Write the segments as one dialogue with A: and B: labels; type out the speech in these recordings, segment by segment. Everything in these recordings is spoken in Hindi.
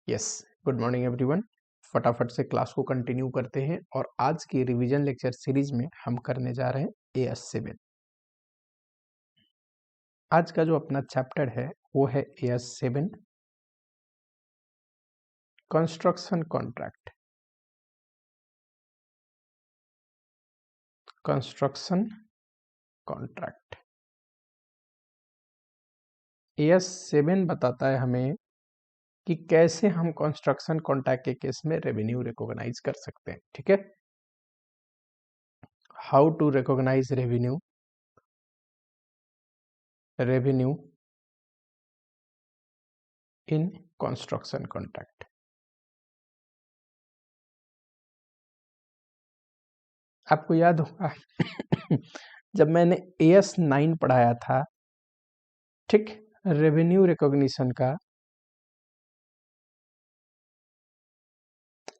A: Yes, good morning everyone. फटाफट से क्लास को कंटिन्यू करते हैं और आज की रिवीजन लेक्चर सीरीज में हम करने जा रहे हैं AS7। आज का जो अपना चैप्टर है वो है AS7 construction contract. Construction contract AS7 बताता है हमें कि कैसे हम कंस्ट्रक्शन कॉन्ट्रैक्ट के केस में रेवेन्यू रिकॉग्नाइज कर सकते हैं। ठीक है, how to recognise revenue in construction contract. आपको याद होगा जब मैंने AS9 पढ़ाया था, ठीक, रेवेन्यू रिकॉग्निशन का,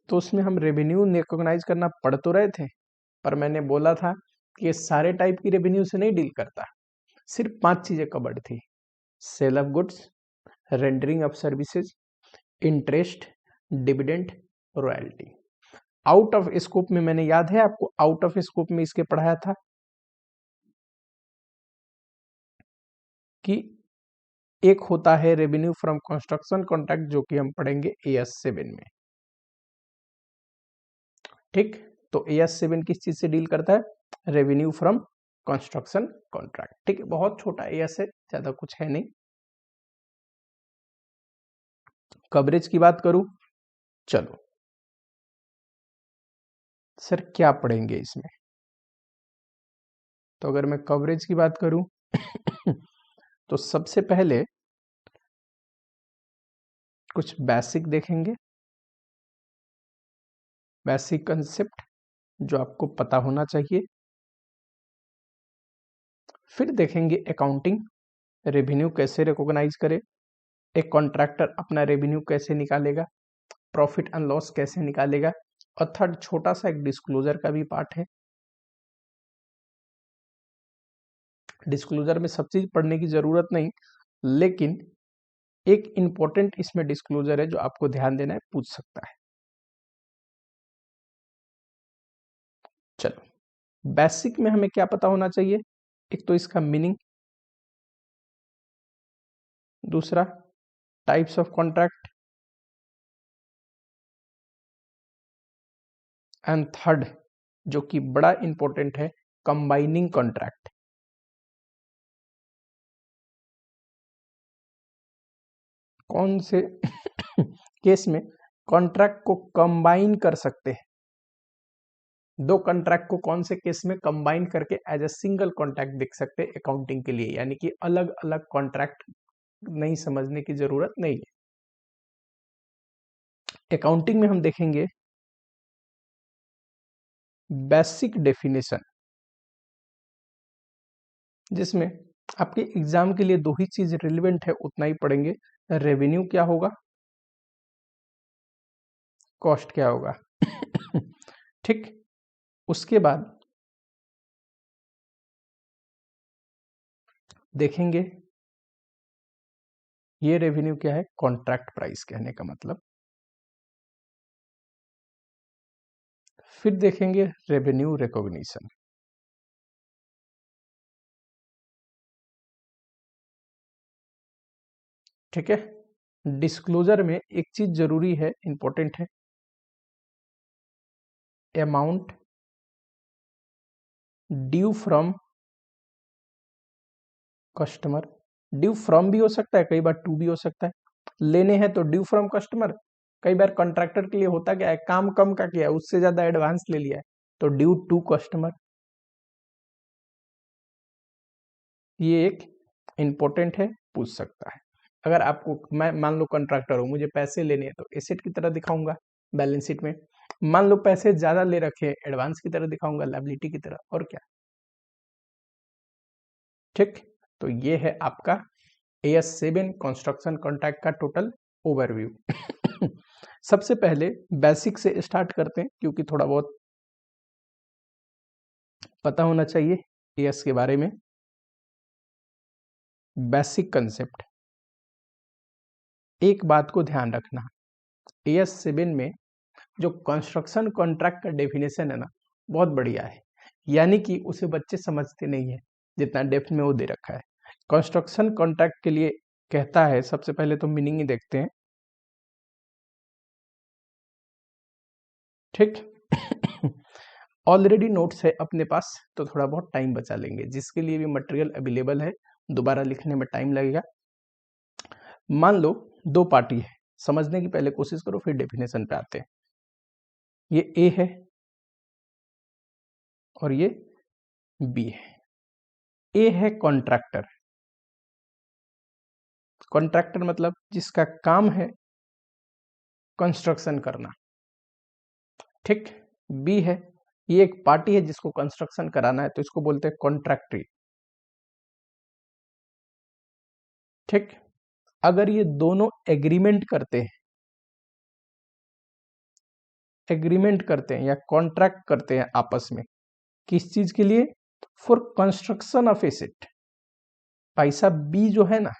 A: तो उसमें हम रेवेन्यू रिकॉग्नाइज करना पढ़ तो रहे थे, पर मैंने बोला था कि ये सारे टाइप की रेवेन्यू से नहीं डील करता। सिर्फ 5 चीजें कवर्ड थी: sale of goods, rendering of services, interest, dividend, royalty. Out of scope में मैंने, याद है आपको, आउट ऑफ स्कोप में इसके पढ़ाया था कि एक होता है रेवेन्यू फ्रॉम कंस्ट्रक्शन कॉन्ट्रैक्ट, जो कि हम पढ़ेंगे AS7 में। ठीक, तो AS7 किस चीज से डील करता है? Revenue from construction contract. ठीक है, बहुत छोटा AS है, ज्यादा कुछ है नहीं। कवरेज की बात करूं, चलो सर क्या पढ़ेंगे इसमें? तो अगर मैं कवरेज की बात करूं तो सबसे पहले कुछ बेसिक देखेंगे, बेसिक कंसेप्ट जो आपको पता होना चाहिए। फिर देखेंगे अकाउंटिंग, रेवेन्यू कैसे रिकॉग्नाइज करे, एक कॉन्ट्रैक्टर अपना रेवेन्यू कैसे निकालेगा, प्रॉफिट एंड लॉस कैसे निकालेगा, और थर्ड छोटा सा एक डिस्क्लोजर का भी पार्ट है। डिस्क्लोजर में सब चीज पढ़ने की जरूरत नहीं, लेकिन एक इंपॉर्टेंट इसमें डिस्क्लोजर है जो आपको ध्यान देना है, पूछ सकता है। चलो, बेसिक में हमें क्या पता होना चाहिए? एक तो इसका मीनिंग, दूसरा types of contract, and third जो कि बड़ा इंपॉर्टेंट है, कंबाइनिंग कॉन्ट्रैक्ट। कौन से केस में कॉन्ट्रैक्ट को कंबाइन कर सकते हैं? दो कॉन्ट्रैक्ट को कौन से केस में कंबाइन करके एज ए सिंगल कॉन्ट्रैक्ट देख सकते हैं अकाउंटिंग के लिए, यानी कि अलग अलग कॉन्ट्रैक्ट नहीं समझने की जरूरत नहीं है। अकाउंटिंग में हम देखेंगे बेसिक डेफिनेशन, जिसमें आपके एग्जाम के लिए दो ही चीज रिलेवेंट है, उतना ही पढ़ेंगे। रेवेन्यू क्या होगा, कॉस्ट क्या होगा। ठीक, उसके बाद देखेंगे ये रेवेन्यू क्या है, कॉन्ट्रैक्ट प्राइस कहने का मतलब। फिर देखेंगे रेवेन्यू रिकॉग्निशन। ठीक है, डिस्क्लोजर में एक चीज जरूरी है, इंपॉर्टेंट है, amount due from customer. Due from भी हो सकता है, कई बार टू भी हो सकता है। लेने हैं तो ड्यू फ्रॉम कस्टमर। कई बार कॉन्ट्रैक्टर के लिए होता क्या है, काम कम का किया है, उससे ज्यादा एडवांस ले लिया है, तो ड्यू टू कस्टमर। ये एक इंपॉर्टेंट है, पूछ सकता है। अगर आपको, मैं मान लो कॉन्ट्रैक्टर हूं, मुझे पैसे लेने हैं, तो एसेट की तरह दिखाऊंगा बैलेंस शीट में। मान लो पैसे ज्यादा ले रखे, एडवांस की तरह दिखाऊंगा, लायबिलिटी की तरह, और क्या। ठीक, तो ये है आपका AS7 कंस्ट्रक्शन कॉन्ट्रैक्ट का टोटल ओवरव्यू। सबसे पहले बेसिक से स्टार्ट करते हैं, क्योंकि थोड़ा बहुत पता होना चाहिए AS के बारे में। बेसिक कंसेप्ट, एक बात को ध्यान रखना, AS7 में जो कंस्ट्रक्शन कॉन्ट्रैक्ट का डेफिनेशन है ना, बहुत बढ़िया है, यानी कि उसे बच्चे समझते नहीं है जितना डेप्थ में वो दे रखा है। कंस्ट्रक्शन कॉन्ट्रैक्ट के लिए कहता है, सबसे पहले तो मीनिंग ही देखते हैं, ठीक। ऑलरेडी नोट्स है अपने पास, तो थोड़ा बहुत टाइम बचा लेंगे, जिसके लिए भी मटेरियल अवेलेबल है, दोबारा लिखने में टाइम लगेगा। मान लो दो पार्टी है, समझने की पहले कोशिश करो, फिर डेफिनेशन पे आते हैं। ये ए है और ये बी है। ए है कॉन्ट्रैक्टर, कॉन्ट्रैक्टर मतलब जिसका काम है कंस्ट्रक्शन करना, ठीक। बी है, ये एक पार्टी है जिसको कंस्ट्रक्शन कराना है, तो इसको बोलते हैं कॉन्ट्रैक्टरी, ठीक। अगर ये दोनों एग्रीमेंट करते हैं या कॉन्ट्रैक्ट करते हैं आपस में, किस चीज के लिए? For construction of asset. पैसा बी जो है ना,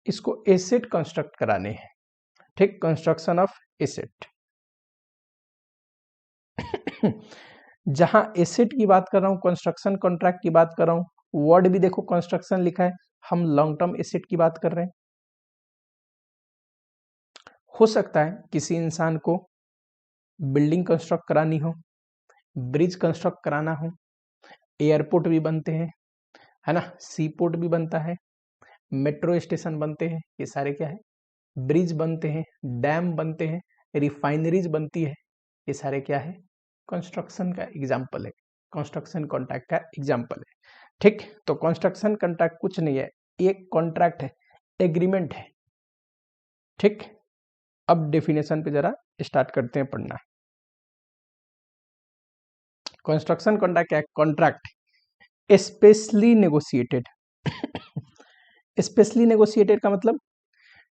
A: इसको एसेट कंस्ट्रक्ट कराने हैं, ठीक, कंस्ट्रक्शन ऑफ एसेट। जहां एसेट की बात कर रहा हूं, कंस्ट्रक्शन कॉन्ट्रैक्ट की बात कर रहा हूं, वर्ड भी देखो कंस्ट्रक्शन लिखा है, हम लॉन्ग टर्म एसेट की बात कर रहे हैं। हो सकता है किसी इंसान को बिल्डिंग कंस्ट्रक्ट करानी हो, ब्रिज कंस्ट्रक्ट कराना हो, एयरपोर्ट भी बनते हैं, है ना, सी पोर्ट भी बनता है, मेट्रो स्टेशन बनते हैं, ये सारे क्या है? ब्रिज बनते हैं, डैम बनते हैं, रिफाइनरीज बनती है, ये सारे क्या है? कंस्ट्रक्शन का एग्जाम्पल है, कंस्ट्रक्शन कॉन्ट्रैक्ट का एग्जाम्पल है, ठीक। तो कंस्ट्रक्शन कॉन्ट्रैक्ट कुछ नहीं है, एक कॉन्ट्रैक्ट है, एग्रीमेंट है, ठीक। अब डेफिनेशन पे जरा स्टार्ट करते हैं पढ़ना। कंस्ट्रक्शन कॉन्ट्रैक्ट क्या है? Contract specially negotiated. Specially negotiated का मतलब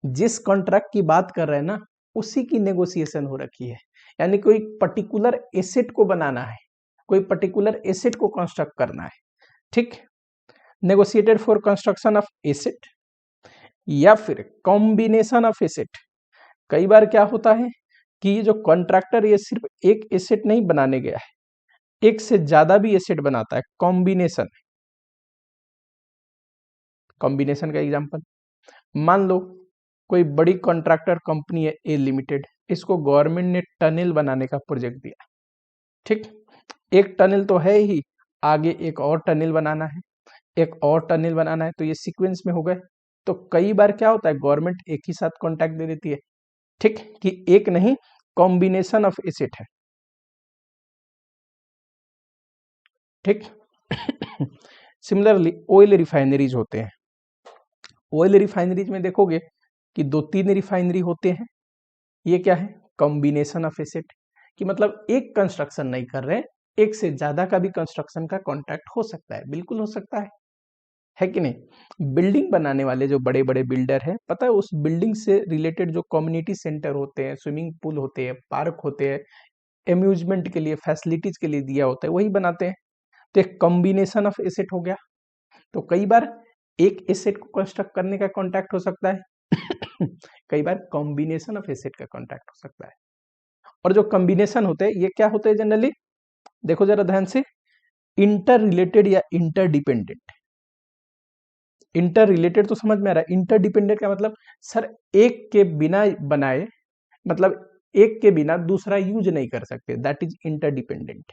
A: जिस कॉन्ट्रैक्ट की बात कर रहे हैं ना, उसी की नेगोशिएशन हो रखी है, यानी कोई पर्टिकुलर एसेट को बनाना है, कोई पर्टिकुलर एसेट को कंस्ट्रक्ट करना है, ठीक। Negotiated for construction of asset या फिर कॉम्बिनेशन ऑफ एसेट। कई बार क्या होता है कि ये जो कॉन्ट्रैक्टर ये सिर्फ एक एसेट नहीं बनाने गया है, एक से ज्यादा भी एसेट बनाता है, कॉम्बिनेशन। कॉम्बिनेशन का एग्जांपल, मान लो कोई बड़ी कॉन्ट्रैक्टर कंपनी है ए लिमिटेड, इसको गवर्नमेंट ने टनल बनाने का प्रोजेक्ट दिया, ठीक। एक टनल तो है ही, आगे एक और टनल बनाना है, एक और टनल बनाना है, तो ये सीक्वेंस में हो गए। तो कई बार क्या होता है, गवर्नमेंट एक ही साथ कॉन्ट्रैक्ट दे देती है, ठीक, कि एक नहीं, कॉम्बिनेशन ऑफ एसेट है, ठीक। सिमिलरली ऑयल रिफाइनरीज होते हैं, ऑयल रिफाइनरीज में देखोगे कि दो तीन रिफाइनरी होते हैं, ये क्या है? कॉम्बिनेशन ऑफ एसेट, कि मतलब एक कंस्ट्रक्शन नहीं कर रहे हैं, एक से ज्यादा का भी कंस्ट्रक्शन का कॉन्ट्रैक्ट हो सकता है, बिल्कुल हो सकता है कि नहीं? बिल्डिंग बनाने वाले जो बड़े बड़े बिल्डर हैं, पता है उस बिल्डिंग से रिलेटेड जो कम्युनिटी सेंटर होते हैं, स्विमिंग पूल होते हैं, पार्क होते हैं, एम्यूजमेंट के लिए, फैसिलिटीज के लिए दिया होता है, वही बनाते हैं। तो एक कॉम्बिनेशन ऑफ एसेट हो गया। तो कई बार एक एसेट को कंस्ट्रक्ट करने का कॉन्ट्रैक्ट हो सकता है, कई बार कॉम्बिनेशन ऑफ एसेट का कॉन्ट्रैक्ट हो सकता है। और जो कॉम्बिनेशन होते हैं ये क्या होते हैं जनरली? देखो जरा ध्यान से, इंटर रिलेटेड या इंटर डिपेंडेंट। इंटर रिलेटेड तो समझ में आ रहा है, इंटर डिपेंडेंट का मतलब सर एक के बिना बनाए, मतलब एक के बिना दूसरा यूज नहीं कर सकते, दैट इज इंटर डिपेंडेंट।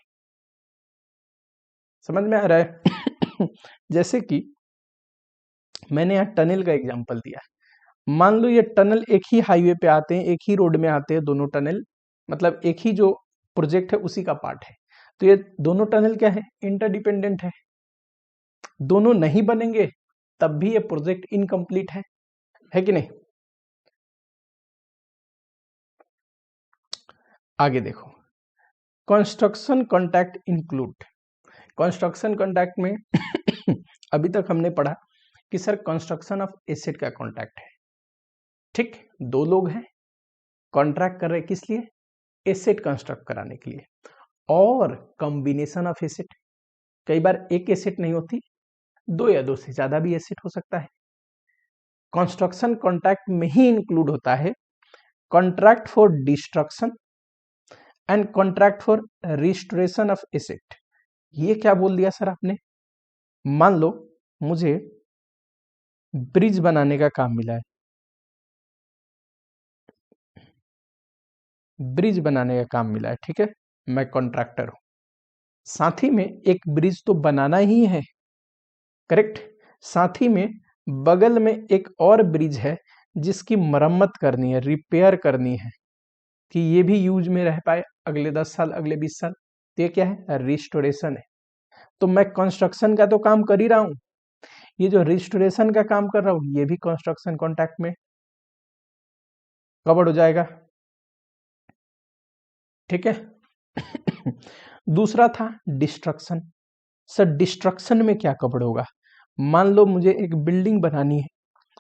A: समझ में आ रहा है? जैसे कि मैंने यहाँ टनल का एग्जांपल दिया, मान लो ये टनल एक ही हाईवे पे आते हैं, एक ही रोड में आते हैं दोनों टनल, मतलब एक ही जो प्रोजेक्ट है उसी का पार्ट है, तो ये दोनों टनल क्या है? इंटरडिपेंडेंट है। दोनों नहीं बनेंगे तब भी ये प्रोजेक्ट इनकम्प्लीट है कि नहीं? आगे देखो, construction contract include, construction contract में अभी तक हमने पढ़ा कि सर कंस्ट्रक्शन ऑफ एसेट का कॉन्ट्रैक्ट है, ठीक। दो लोग हैं, कॉन्ट्रैक्ट कर रहे हैं किस लिए? एसेट कंस्ट्रक्ट कराने के लिए। और कॉम्बिनेशन ऑफ एसेट, कई बार एक एसेट नहीं होती, दो या दो से ज्यादा भी एसेट हो सकता है। कंस्ट्रक्शन कॉन्ट्रैक्ट में ही इंक्लूड होता है contract for destruction and contract for restoration of asset. ये क्या बोल दिया सर आपने? मान लो मुझे ब्रिज बनाने का काम मिला है, ब्रिज बनाने का काम मिला है, ठीक है, मैं कॉन्ट्रैक्टर हूं, साथ ही में एक ब्रिज तो बनाना ही है, करेक्ट, साथ ही में बगल में एक और ब्रिज है जिसकी मरम्मत करनी है, रिपेयर करनी है, कि ये भी यूज में रह पाए अगले 10 साल, अगले 20 साल। तो ये क्या है? रिस्टोरेशन है। तो मैं कंस्ट्रक्शन का तो काम कर ही रहा हूं, ये जो रिस्टोरेशन का काम कर रहा हूं ये भी कंस्ट्रक्शन कॉन्ट्रैक्ट में कवर हो जाएगा, ठीक है। दूसरा था डिस्ट्रक्शन। सर डिस्ट्रक्शन में क्या कवर होगा? मान लो मुझे एक बिल्डिंग बनानी है,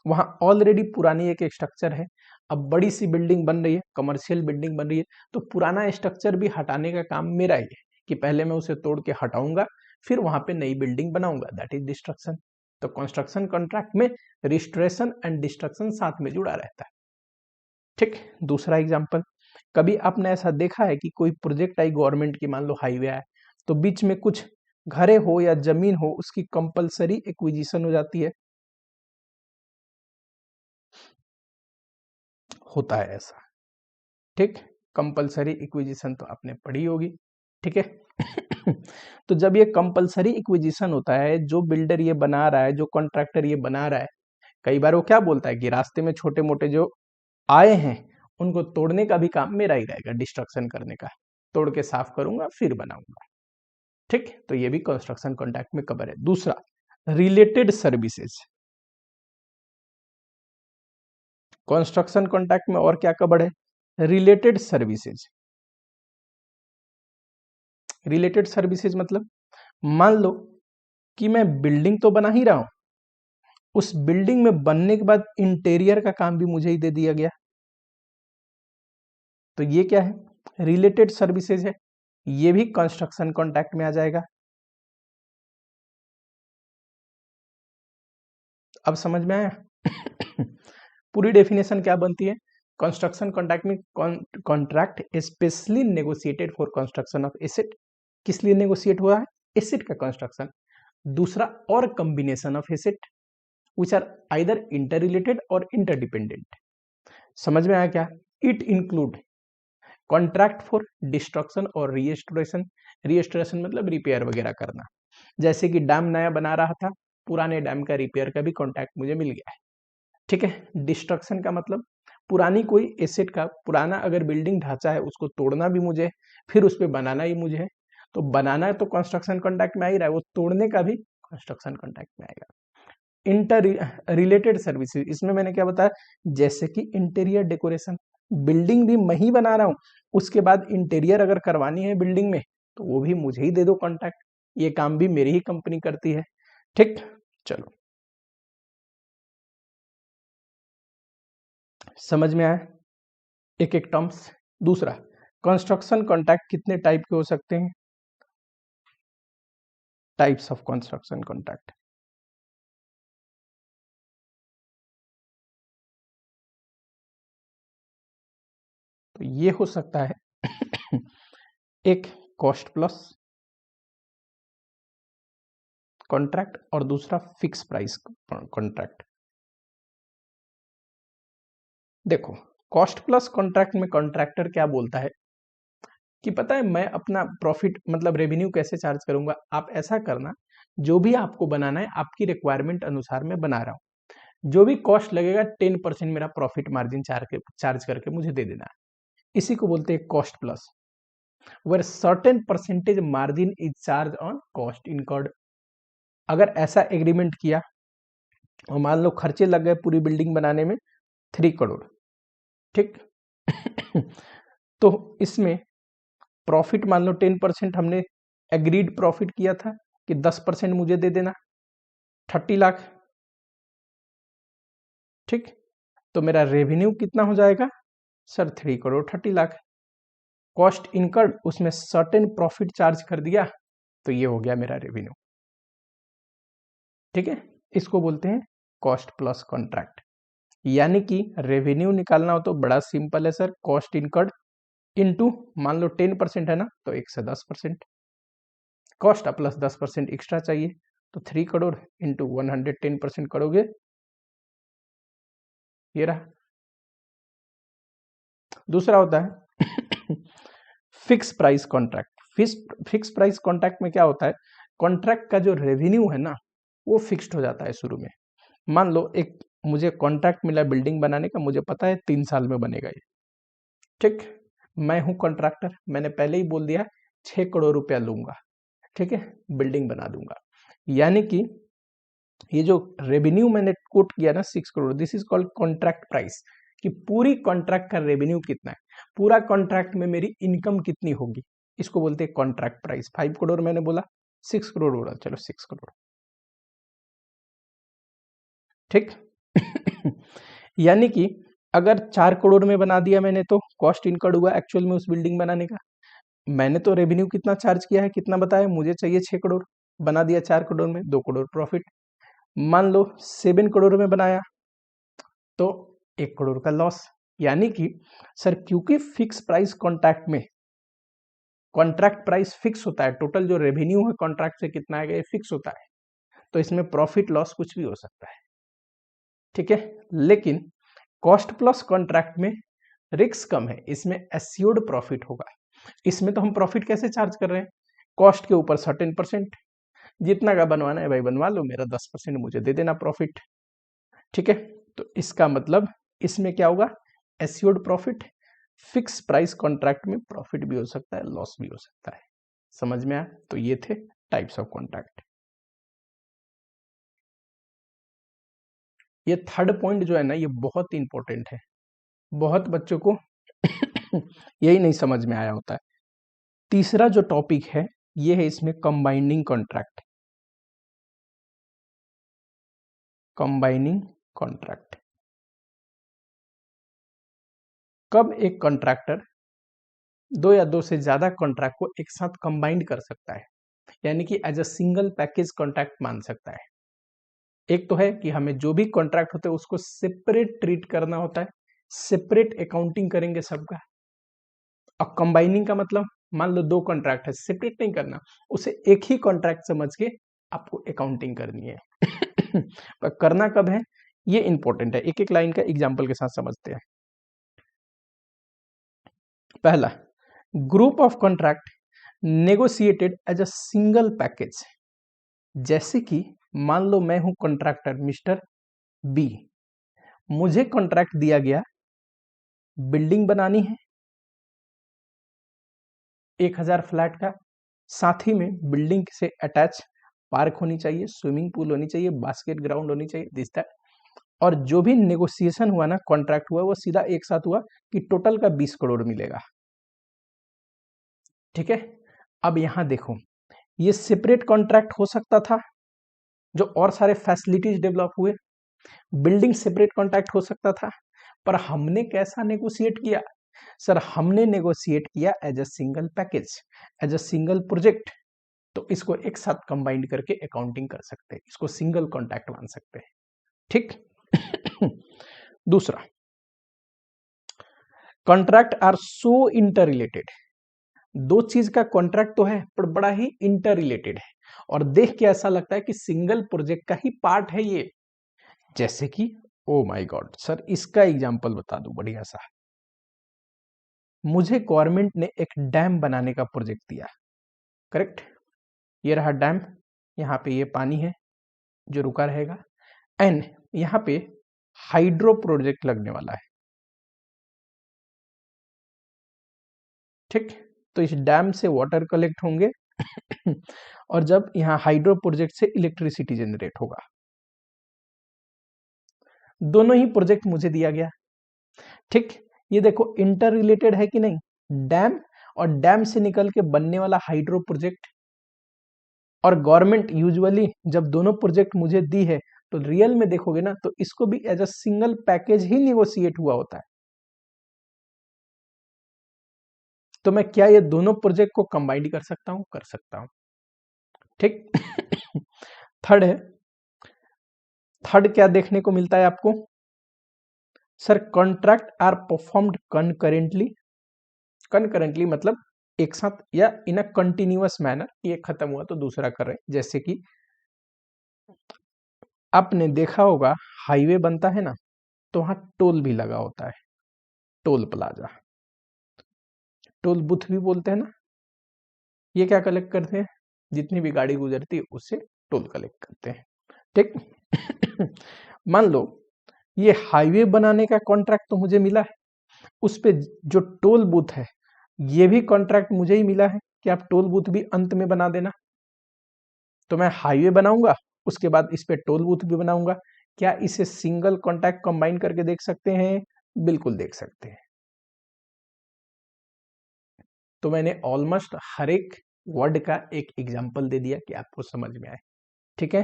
A: वहां ऑलरेडी पुरानी एक स्ट्रक्चर है, अब बड़ी सी बिल्डिंग बन रही है, कमर्शियल बिल्डिंग बन रही है, तो पुराना स्ट्रक्चर भी हटाने का काम मेरा ही है, कि पहले मैं उसे तोड़ के हटाऊंगा, फिर वहां पे नई बिल्डिंग बनाऊंगा, दैट इज डिस्ट्रक्शन। तो कंस्ट्रक्शन कॉन्ट्रैक्ट में रिस्टोरेशन एंड डिस्ट्रक्शन साथ में जुड़ा रहता है, ठीक। दूसरा एग्जाम्पल, कभी आपने ऐसा देखा है कि कोई प्रोजेक्ट आई गवर्नमेंट की, मान लो हाईवे है, तो बीच में कुछ घरे हो या जमीन हो उसकी कंपलसरी एक्विजिशन हो जाती है, होता है ऐसा, ठीक। कंपलसरी इक्विजिशन तो आपने पढ़ी होगी, ठीक है। तो जब ये कंपलसरी इक्विजिशन होता है, जो बिल्डर ये बना रहा है, जो कॉन्ट्रैक्टर ये बना रहा है, कई बार वो क्या बोलता है कि रास्ते में छोटे मोटे जो आए हैं उनको तोड़ने का भी काम मेरा ही रहेगा, डिस्ट्रक्शन करने का, तोड़ के साफ करूंगा फिर बनाऊंगा, ठीक। तो ये भी कंस्ट्रक्शन कॉन्ट्रैक्ट में कवर है। दूसरा रिलेटेड सर्विसेज, कंस्ट्रक्शन कॉन्ट्रैक्ट में और क्या कवर है? Related services. रिलेटेड सर्विसेज मतलब मान लो कि मैं बिल्डिंग तो बना ही रहा हूं, उस बिल्डिंग में बनने के बाद इंटीरियर का काम भी मुझे ही दे दिया गया, तो ये क्या है? रिलेटेड सर्विसेज है, ये भी कंस्ट्रक्शन कॉन्ट्रैक्ट में आ जाएगा। अब समझ में आया? पूरी डेफिनेशन क्या बनती है? कंस्ट्रक्शन कॉन्ट्रैक्ट में contract specially negotiated for construction of asset, किस लिए नेगोशिएट हुआ है? एसेट का कंस्ट्रक्शन। दूसरा और combination of asset which are either inter related और इंटरडिपेंडेंट। समझ में आया क्या? It include contract for destruction और रीएस्टोरेशन, रीएस्टोरेशन मतलब रिपेयर वगैरह करना, जैसे कि डैम नया बना रहा था, पुराने डैम का रिपेयर का भी कॉन्ट्रैक्ट मुझे मिल गया है, ठीक है। डिस्ट्रक्शन का मतलब पुरानी कोई एसेट का, पुराना अगर बिल्डिंग ढांचा है उसको तोड़ना भी मुझे, फिर उस पर बनाना ही मुझे है, तो बनाना तो कंस्ट्रक्शन कॉन्ट्रैक्ट में आ ही रहा है, वो तोड़ने का भी कंस्ट्रक्शन कॉन्ट्रैक्ट में आएगा। इंटर रिलेटेड सर्विसेज, इसमें मैंने क्या बताया, जैसे कि इंटीरियर डेकोरेशन, बिल्डिंग भी मैं ही बना रहा हूं, उसके बाद इंटीरियर अगर करवानी है बिल्डिंग में तो वो भी मुझे ही दे दो कॉन्ट्रैक्ट, ये काम भी मेरी ही कंपनी करती है, ठीक। चलो समझ में आया एक एक टर्म्स। दूसरा, कंस्ट्रक्शन कॉन्ट्रैक्ट कितने टाइप के हो सकते हैं? टाइप्स ऑफ कंस्ट्रक्शन कॉन्ट्रैक्ट, तो ये हो सकता है एक कॉस्ट प्लस कॉन्ट्रैक्ट और दूसरा फिक्स प्राइस कॉन्ट्रैक्ट। देखो, कॉस्ट प्लस कॉन्ट्रैक्ट में कॉन्ट्रैक्टर क्या बोलता है कि पता है मैं अपना प्रॉफिट मतलब रेवेन्यू कैसे चार्ज करूंगा, आप ऐसा करना, जो भी आपको बनाना है आपकी रिक्वायरमेंट अनुसार मैं बना रहा हूं, जो भी कॉस्ट लगेगा 10% मेरा प्रॉफिट मार्जिन चार्ज करके मुझे दे देना है, इसी को बोलते हैं cost plus, where certain percentage margin is charge on cost incurred. अगर ऐसा एग्रीमेंट किया और मान लो खर्चे लग गए पूरी बिल्डिंग बनाने में 3 करोड़, ठीक। तो इसमें प्रॉफिट मान लो 10% हमने एग्रीड प्रॉफिट किया था कि 10% मुझे दे देना, 30 लाख, ठीक। तो मेरा रेवेन्यू कितना हो जाएगा sir? 3 crore 30 lakh. Cost incurred उसमें सर्टेन प्रॉफिट चार्ज कर दिया, तो ये हो गया मेरा रेवेन्यू, ठीक है। इसको बोलते हैं कॉस्ट प्लस कॉन्ट्रैक्ट, यानी कि रेवेन्यू निकालना हो तो बड़ा सिंपल है सर, कॉस्ट इनकर्ड इनटू मान लो 10% है ना, तो 1 से 10% कॉस्ट प्लस 10% एक्स्ट्रा चाहिए, तो 3 करोड़ इंटू 110% करोगे, ये रहा। दूसरा होता है fix price contract. Fix price contract में क्या होता है, कॉन्ट्रैक्ट का जो रेवेन्यू है ना वो फिक्स्ड हो जाता है शुरू में। मान लो एक मुझे कॉन्ट्रैक्ट मिला बिल्डिंग बनाने का, मुझे पता है 3 साल में बनेगा ये, ठीक। मैं हूं कॉन्ट्रैक्टर, मैंने पहले ही बोल दिया 6 करोड़ रुपया लूंगा, ठीक है, बिल्डिंग बना दूंगा। यानी कि ये जो रेवेन्यू मैंने कोट किया ना 6 crore, this is called contract price, कि पूरी कॉन्ट्रैक्ट का रेवेन्यू कितना है, पूरा कॉन्ट्रैक्ट में मेरी इनकम कितनी होगी, इसको बोलते हैं कॉन्ट्रैक्ट प्राइस। 5 करोड़ मैंने बोला, 6 करोड़ बोला, चलो 6 करोड़, ठीक। यानी कि अगर 4 करोड़ में बना दिया मैंने तो कॉस्ट इनकर्ड हुआ एक्चुअल में उस बिल्डिंग बनाने का। मैंने तो रेवेन्यू कितना चार्ज किया है, कितना बताया, मुझे चाहिए 6 करोड़, बना दिया 4 करोड़ में, 2 करोड़ प्रॉफिट। मान लो 7 करोड़ में बनाया तो 1 करोड़ का लॉस। यानी कि सर क्योंकि फिक्स प्राइस कॉन्ट्रैक्ट में कॉन्ट्रैक्ट प्राइस फिक्स होता है, टोटल जो रेवेन्यू है कॉन्ट्रैक्ट से कितना आएगा ये फिक्स होता है, तो इसमें प्रॉफिट लॉस कुछ भी हो सकता है, ठीक है। लेकिन कॉस्ट प्लस कॉन्ट्रैक्ट में रिस्क कम है, इसमें एस्योर्ड प्रॉफिट होगा। इसमें तो हम प्रॉफिट कैसे चार्ज कर रहे हैं, कॉस्ट के ऊपर सर्टेन परसेंट, जितना का बनवाना है भाई बनवा लो, मेरा 10% मुझे दे देना प्रॉफिट, ठीक है। तो इसका मतलब इसमें क्या होगा, assured profit. Fix price contract में प्रॉफिट भी हो सकता है, लॉस भी हो सकता है। समझ में आया? तो ये थे टाइप्स ऑफ कॉन्ट्रैक्ट। ये थर्ड पॉइंट जो है ना ये बहुत इंपॉर्टेंट है, बहुत बच्चों को यही नहीं समझ में आया होता है। तीसरा जो टॉपिक है ये है इसमें कंबाइनिंग कॉन्ट्रैक्ट। कंबाइनिंग कॉन्ट्रैक्ट, कब एक कॉन्ट्रैक्टर दो या दो से ज्यादा कॉन्ट्रैक्ट को एक साथ कंबाइंड कर सकता है, यानी कि as a single package contract मान सकता है। एक तो है कि हमें जो भी कॉन्ट्रैक्ट होते हैं उसको सेपरेट ट्रीट करना होता है, सेपरेट अकाउंटिंग करेंगे सबका। अब कंबाइनिंग का मतलब मान लो दो कॉन्ट्रैक्ट है, सेपरेट नहीं करना, उसे एक ही कॉन्ट्रैक्ट समझ के आपको अकाउंटिंग करनी है। पर करना कब है ये इंपॉर्टेंट है, एक एक लाइन का एग्जांपल के साथ समझते हैं। पहला, group of contract negotiated as a single package. जैसे कि मान लो मैं हूं कॉन्ट्रैक्टर मिस्टर बी, मुझे कॉन्ट्रैक्ट दिया गया बिल्डिंग बनानी है 1000 फ्लैट का, साथ ही में बिल्डिंग से अटैच पार्क होनी चाहिए, स्विमिंग पूल होनी चाहिए, बास्केट ग्राउंड होनी चाहिए, दिस दैट। और जो भी नेगोशिएशन हुआ ना, कॉन्ट्रैक्ट हुआ, वो सीधा एक साथ हुआ कि टोटल का 20 करोड़ मिलेगा, ठीक है। अब यहां देखो, ये सेपरेट कॉन्ट्रैक्ट हो सकता था, जो और सारे फैसिलिटीज डेवलप हुए, बिल्डिंग सेपरेट कॉन्ट्रैक्ट हो सकता था, पर हमने कैसा नेगोशिएट किया सर, हमने नेगोशिएट किया as a single package, as a single project. तो इसको एक साथ कंबाइंड करके अकाउंटिंग कर सकते हैं, इसको सिंगल कॉन्ट्रैक्ट मान सकते हैं, ठीक। दूसरा, contract are so inter related. दो चीज का कॉन्ट्रैक्ट तो है पर बड़ा ही इंटर रिलेटेड है, और देख के ऐसा लगता है कि सिंगल प्रोजेक्ट का ही पार्ट है ये। जैसे कि ओ माय गॉड सर, इसका एग्जांपल बता दूं बढ़िया सा। मुझे गवर्नमेंट ने एक डैम बनाने का प्रोजेक्ट दिया, करेक्ट। ये रहा डैम, यहाँ पे ये पानी है जो रुका रहेगा, एंड यहाँ पे हाइड्रो प्रोजेक्ट लगने वाला है, ठीक। तो इस डैम से वाटर कलेक्ट होंगे और जब यहाँ हाइड्रो प्रोजेक्ट से इलेक्ट्रिसिटी जनरेट होगा। दोनों ही प्रोजेक्ट मुझे दिया गया, ठीक। ये देखो इंटर रिलेटेड है कि नहीं, डैम और डैम से निकल के बनने वाला हाइड्रो प्रोजेक्ट। और गवर्नमेंट यूजुअली जब दोनों प्रोजेक्ट मुझे दी है तो रियल में देखोगे ना तो इसको भी एज अ सिंगल पैकेज ही निगोशिएट हुआ होता है। तो मैं क्या ये दोनों प्रोजेक्ट को कंबाइंड कर सकता हूं? कर सकता हूं, ठीक। थर्ड है, थर्ड क्या देखने को मिलता है आपको, sir contract are performed concurrently, concurrently मतलब एक साथ या इन अ कंटिन्यूअस मैनर, ये खत्म हुआ तो दूसरा कर रहे हैं। जैसे कि आपने देखा होगा हाईवे बनता है ना, तो वहां टोल भी लगा होता है, टोल प्लाजा, टोल बूथ भी बोलते हैं ना। ये क्या कलेक्ट करते हैं, जितनी भी गाड़ी गुजरती है उससे टोल कलेक्ट करते हैं, ठीक। मान लो ये हाईवे बनाने का कॉन्ट्रैक्ट तो मुझे मिला है, उस पे जो टोल बूथ है ये भी कॉन्ट्रैक्ट मुझे ही मिला है कि आप टोल बूथ भी अंत में बना देना। तो मैं हाईवे बनाऊंगा, उसके बाद इस पे टोल बूथ भी बनाऊंगा। क्या इसे सिंगल कॉन्ट्रैक्ट कंबाइन करके देख सकते हैं? बिल्कुल देख सकते हैं। तो मैंने ऑलमोस्ट हर एक वर्ड का एक एग्जाम्पल दे दिया कि आपको समझ में आए, ठीक है।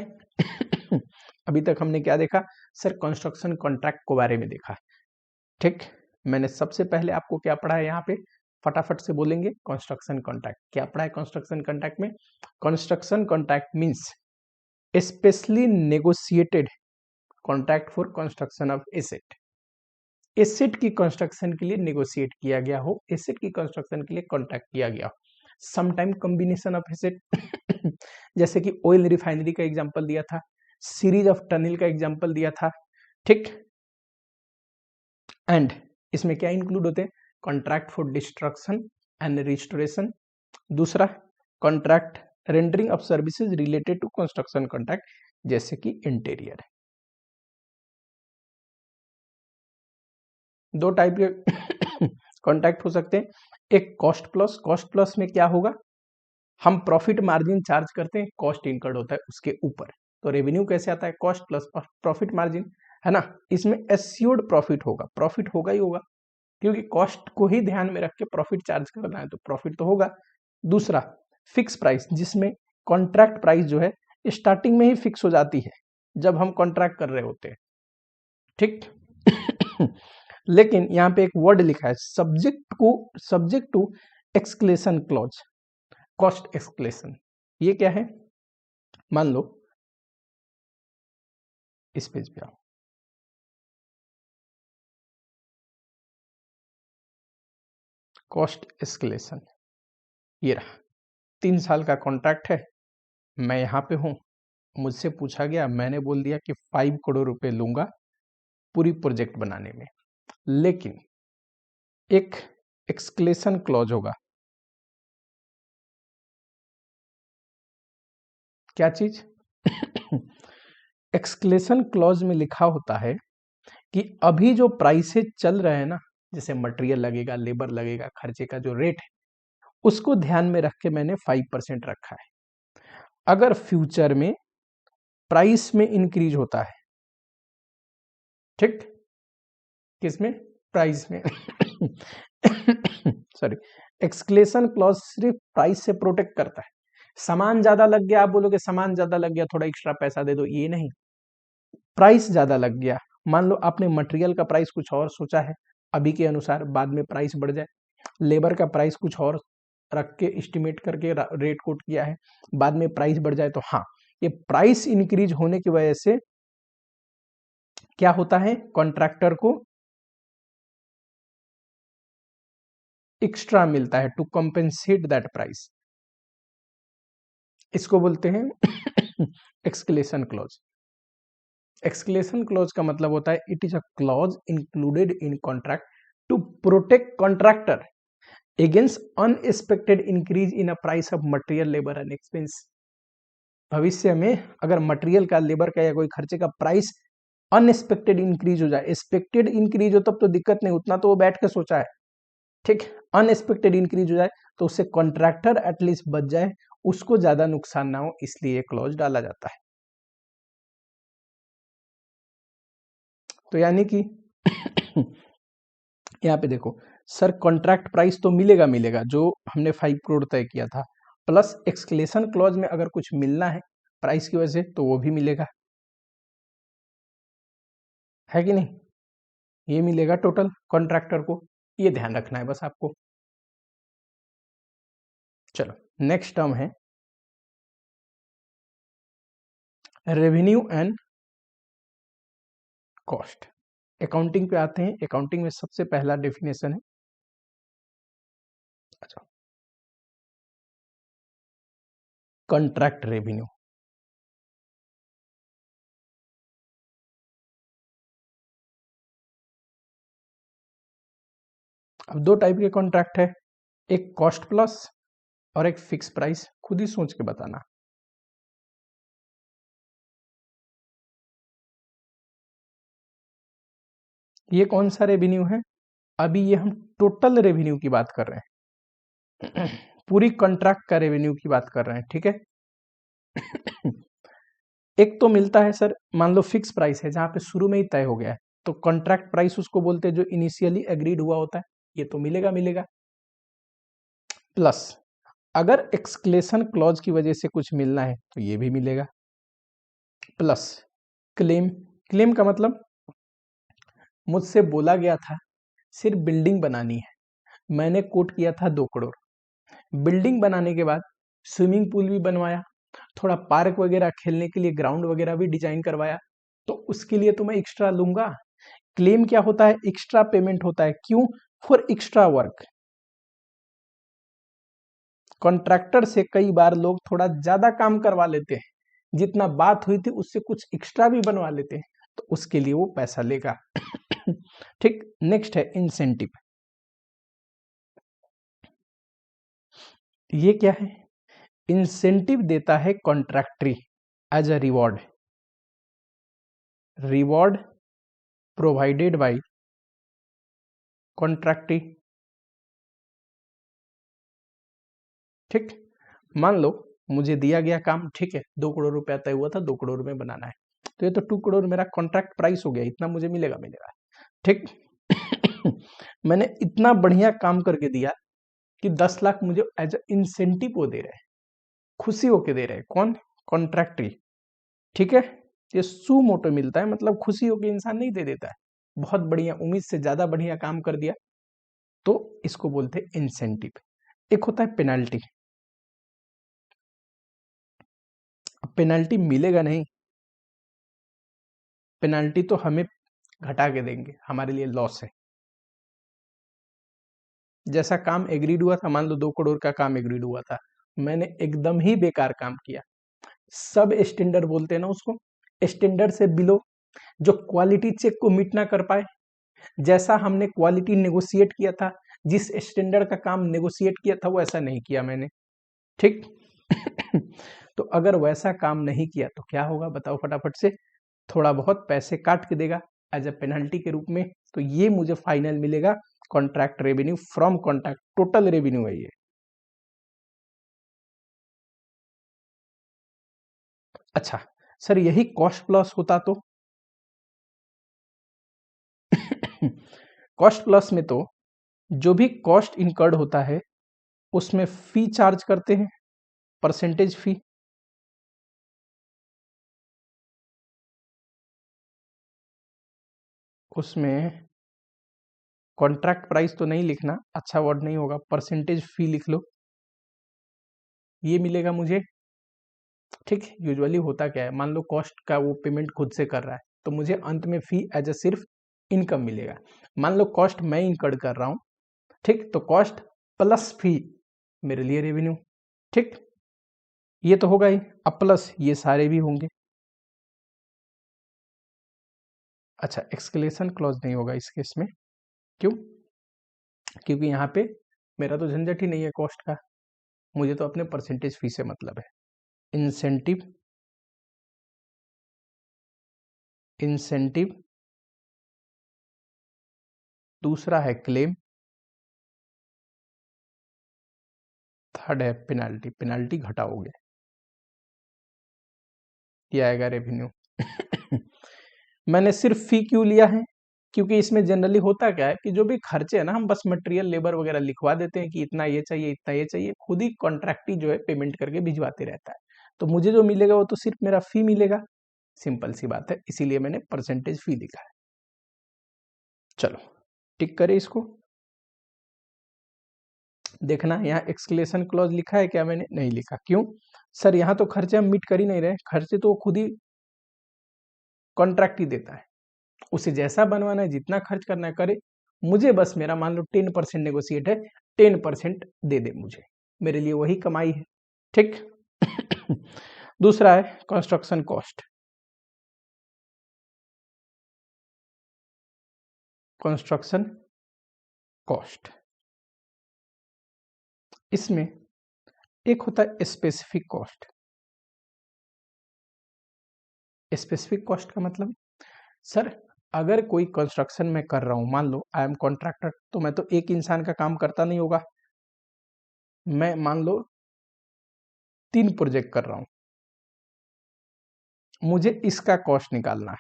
A: अभी तक हमने क्या देखा सर, कंस्ट्रक्शन कॉन्ट्रैक्ट के बारे में देखा, ठीक। मैंने सबसे पहले आपको क्या पढ़ा है यहाँ पे, फटाफट से बोलेंगे। कंस्ट्रक्शन कॉन्ट्रैक्ट क्या पढ़ा है? कंस्ट्रक्शन कॉन्ट्रैक्ट में construction contract means specially negotiated contract for construction of asset, asset की कंस्ट्रक्शन के लिए नेगोशिएट किया गया हो, एसेट की कंस्ट्रक्शन के लिए कॉन्ट्रैक्ट किया गया हो। समटाइम कॉम्बिनेशन ऑफ एसेट जैसे कि ऑयल रिफाइनरी का एग्जांपल दिया था, सीरीज ऑफ टनल का एग्जांपल दिया था, ठीक। एंड इसमें क्या इंक्लूड होते हैं? Contract for destruction and restoration, दूसरा contract rendering of services related to construction contract, जैसे कि इंटीरियर। दो टाइप के कॉन्ट्रैक्ट हो सकते हैं, एक कॉस्ट प्लस, कॉस्ट प्लस में क्या होगा, हम प्रॉफिट मार्जिन चार्ज करते हैं, कॉस्ट इनकर्ड होता है उसके ऊपर, तो रेवेन्यू कैसे आता है? कॉस्ट प्लस प्रॉफिट मार्जिन, है ना। इसमें एस्योर्ड प्रॉफिट होगा ही होगा, क्योंकि कॉस्ट को ही ध्यान में रख के प्रॉफिट चार्ज करना है, तो प्रॉफिट तो होगा। दूसरा फिक्स प्राइस, जिसमें कॉन्ट्रैक्ट प्राइस जो है स्टार्टिंग में ही फिक्स हो जाती है जब हम कॉन्ट्रैक्ट कर रहे होते हैं, ठीक। लेकिन यहाँ पे एक वर्ड लिखा है subject to escalation clause, cost escalation, ये क्या है? मान लो इस पेज पे आओ, कॉस्ट एस्केलेशन, ये रहा, 3 साल का कॉन्ट्रैक्ट है, मैं यहाँ पे हूँ, मुझसे पूछा गया, मैंने बोल दिया कि 5 करोड़ रुपए लूंगा पूरी प्रोजेक्ट बनाने में, लेकिन एक एक्सक्लेशन क्लॉज होगा। क्या चीज? एक्सक्लेशन क्लॉज में लिखा होता है कि अभी जो प्राइसेज चल रहे हैं ना, जैसे मटेरियल लगेगा, लेबर लगेगा, खर्चे का जो रेट है, उसको ध्यान में रख के मैंने 5% रखा है। अगर फ्यूचर में प्राइस में इंक्रीज होता है, ठीक, किसमें? प्राइस में। सॉरी, एक्सक्लेशन क्लॉज सिर्फ प्राइस से प्रोटेक्ट करता है। सामान ज्यादा लग गया, आप बोलोगे सामान ज्यादा लग गया थोड़ा एक्स्ट्रा पैसा दे दो, ये नहीं। प्राइस ज्यादा लग गया, मान लो आपने मटेरियल का प्राइस कुछ और सोचा है अभी के अनुसार, बाद में प्राइस बढ़ जाए, लेबर का प्राइस कुछ और रख के एस्टिमेट करके रेट कोट किया है, बाद में प्राइस बढ़ जाए, तो हाँ, ये प्राइस इंक्रीज होने की वजह से क्या होता है, कॉन्ट्रैक्टर को एक्स्ट्रा मिलता है टू कंपेंसेट दैट प्राइस, इसको बोलते हैं एक्सक्लेशन क्लॉज। एक्सक्लेशन क्लॉज का मतलब होता है it is a clause included in contract to protect contractor against unexpected increase in a price of material, labour and expense. भविष्य में अगर मटेरियल का, लेबर का या कोई खर्चे का प्राइस अनएक्सपेक्टेड इंक्रीज हो जाए, एक्सपेक्टेड इंक्रीज हो तब तो दिक्कत नहीं, उतना तो वो बैठ के सोचा है, ठीक। अनएक्सपेक्टेड इंक्रीज हो जाए तो उससे कॉन्ट्रैक्टर एटलीस्ट बच जाए, उसको ज्यादा नुकसान ना हो, इसलिए क्लॉज डाला जाता है। तो यानी कि यहाँ पे देखो सर, कॉन्ट्रैक्ट प्राइस तो मिलेगा मिलेगा जो हमने 5 करोड़ तय किया था, प्लस एक्सक्लेशन क्लॉज में अगर कुछ मिलना है प्राइस की वजह से तो वो भी मिलेगा, है कि नहीं? ये मिलेगा टोटल कॉन्ट्रैक्टर को, ये ध्यान रखना है बस आपको। चलो नेक्स्ट टर्म है रेवेन्यू एंड कॉस्ट। अकाउंटिंग पे आते हैं। अकाउंटिंग में सबसे पहला डेफिनेशन है, अच्छा, कॉन्ट्रैक्ट रेवेन्यू। अब दो टाइप के कॉन्ट्रैक्ट है, एक कॉस्ट प्लस और एक फिक्स प्राइस। खुद ही सोच के बताना। ये कौन सा रेवेन्यू है? अभी ये हम टोटल रेवेन्यू की बात कर रहे हैं, पूरी कॉन्ट्रैक्ट का रेवेन्यू की बात कर रहे हैं, ठीक है। एक तो मिलता है सर, मान लो फिक्स प्राइस है जहां पे शुरू में ही तय हो गया है, तो कॉन्ट्रैक्ट प्राइस उसको बोलते हैं जो इनिशियली एग्रीड हुआ होता है, ये तो मिलेगा मिलेगा। प्लस अगर एक्सक्लेशन क्लॉज की वजह से कुछ मिलना है तो ये भी मिलेगा। प्लस क्लेम, क्लेम का मतलब मुझसे बोला गया था सिर्फ बिल्डिंग बनानी है, मैंने कोट किया था 2 करोड़। बिल्डिंग बनाने के बाद स्विमिंग पूल भी बनवाया, थोड़ा पार्क वगैरह खेलने के लिए ग्राउंड वगैरह भी डिजाइन करवाया, तो उसके लिए तो मैं एक्स्ट्रा लूंगा। क्लेम क्या होता है? एक्स्ट्रा पेमेंट होता है। क्यों? For extra work. कॉन्ट्रैक्टर से कई बार लोग थोड़ा ज्यादा काम करवा लेते हैं, जितना बात हुई थी उससे कुछ एक्स्ट्रा भी बनवा लेते हैं, तो उसके लिए वो पैसा लेगा। ठीक, नेक्स्ट है इंसेंटिव। ये क्या है? इंसेंटिव देता है contractee as a reward, reward provided by contractee. ठीक, मान लो मुझे दिया गया काम, ठीक है, 2 करोड़ रुपया तय हुआ था, 2 करोड़ में बनाना है, तो ये तो 2 करोड़ मेरा कॉन्ट्रैक्ट प्राइस हो गया, इतना मुझे मिलेगा मिलेगा। ठीक, मैंने इतना बढ़िया काम करके दिया कि 10 लाख मुझे एज इंसेंटिव वो दे रहे हैं, खुशी होके दे रहे हैं। कौन? कॉन्ट्रैक्टरी। ठीक है, ये सू मोटो मिलता है, मतलब खुशी होके इंसान नहीं दे देता है, बहुत बढ़िया, उम्मीद से ज्यादा बढ़िया काम कर दिया, तो इसको बोलते हैं इंसेंटिव। एक होता है पेनाल्टी। पेनाल्टी मिलेगा नहीं, पेनाल्टी तो हमें घटा के देंगे, हमारे लिए लॉस है। जैसा काम एग्रीड हुआ था, मान लो 2 करोड़ का काम एग्रीड हुआ था, मैंने एकदम ही बेकार काम किया, सब स्टैंडर्ड बोलते हैं ना उसको, स्टैंडर्ड से बिलो, जो क्वालिटी चेक को मीट ना कर पाए, जैसा हमने क्वालिटी नेगोशिएट किया था, जिस स्टैंडर्ड का काम नेगोशिएट किया था वो ऐसा नहीं किया मैंने। ठीक, तो अगर वैसा काम नहीं किया तो क्या होगा बताओ फटाफट से? थोड़ा बहुत पैसे काट के देगा एज अ पेनल्टी के रूप में, तो ये मुझे फाइनल मिलेगा contract revenue from contract, total revenue है ये। अच्छा सर, यही कॉस्ट प्लस होता तो? कॉस्ट प्लस में तो जो भी कॉस्ट इनकर्ड होता है उसमें फी चार्ज करते हैं, परसेंटेज फी। उसमें कॉन्ट्रैक्ट प्राइस तो नहीं लिखना, अच्छा वर्ड नहीं होगा, परसेंटेज फी लिख लो, ये मिलेगा मुझे। ठीक, यूजुअली होता क्या है, मान लो कॉस्ट का वो पेमेंट खुद से कर रहा है, तो मुझे अंत में फी एज अ सिर्फ इनकम मिलेगा। मान लो कॉस्ट मैं इनकर्ड कर रहा हूं, ठीक, तो कॉस्ट प्लस फी मेरे लिए रेवेन्यू। ठीक, ये तो होगा ही, अब प्लस ये सारे भी होंगे। अच्छा, एक्सक्लेशन क्लॉज नहीं होगा इस केस में, क्यों? क्योंकि यहाँ पे मेरा तो झंझट ही नहीं है कॉस्ट का, मुझे तो अपने परसेंटेज फी से मतलब है। इंसेंटिव, इंसेंटिव, दूसरा है क्लेम, थर्ड है पेनाल्टी, पेनाल्टी घटाओगे, ये आएगा रेवेन्यू। मैंने सिर्फ फी क्यों लिया है? क्योंकि इसमें जनरली होता क्या है कि जो भी खर्चे है ना, हम बस मटेरियल लेबर वगैरह लिखवा देते हैं कि इतना ये चाहिए इतना ये चाहिए, खुद ही कॉन्ट्रैक्टी जो है पेमेंट करके भिजवाते रहता है, तो मुझे जो मिलेगा वो तो सिर्फ मेरा फी मिलेगा, सिंपल सी बात है, इसीलिए मैंने परसेंटेज फी लिखा है। चलो टिक करें इसको। देखना यहाँ एक्सक्लेशन क्लॉज लिखा है क्या? मैंने नहीं लिखा, क्यों? सर यहाँ तो खर्चे हम मीट कर ही नहीं रहे, खर्चे तो खुद ही कॉन्ट्रैक्ट ही देता है, उसे जैसा बनवाना है, जितना खर्च करना है करे, मुझे बस मेरा मान लो 10% नेगोशिएट है, 10% दे दे मुझे, मेरे लिए वही कमाई है। ठीक। दूसरा है कंस्ट्रक्शन कॉस्ट। कंस्ट्रक्शन कॉस्ट, इसमें एक होता है स्पेसिफिक कॉस्ट। स्पेसिफिक कॉस्ट का मतलब, सर अगर कोई कंस्ट्रक्शन में कर रहा हूं, मान लो आई एम कॉन्ट्रैक्टर, तो मैं तो एक इंसान का काम करता नहीं होगा, मैं मान लो 3 प्रोजेक्ट कर रहा हूं, मुझे इसका कॉस्ट निकालना है।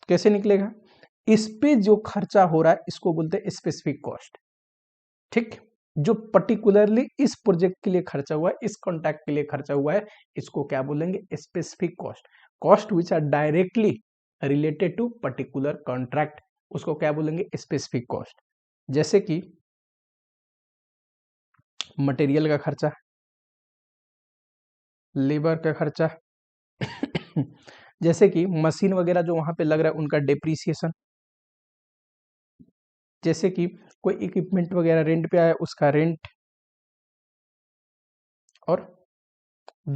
A: कैसे निकलेगा? इस पे जो खर्चा हो रहा है इसको बोलते हैं स्पेसिफिक कॉस्ट। ठीक, जो पर्टिकुलरली इस प्रोजेक्ट के लिए खर्चा हुआ है, इस कॉन्ट्रैक्ट के लिए खर्चा हुआ है, इसको क्या बोलेंगे? Specific cost. Cost which are directly related to particular contract, उसको क्या बोलेंगे? Specific cost. जैसे कि मटेरियल का खर्चा, लेबर का खर्चा, जैसे कि मशीन वगैरह जो वहां पे लग रहा है उनका डेप्रीसिएशन, जैसे कि कोई इक्विपमेंट वगैरह रेंट पे आया उसका रेंट, और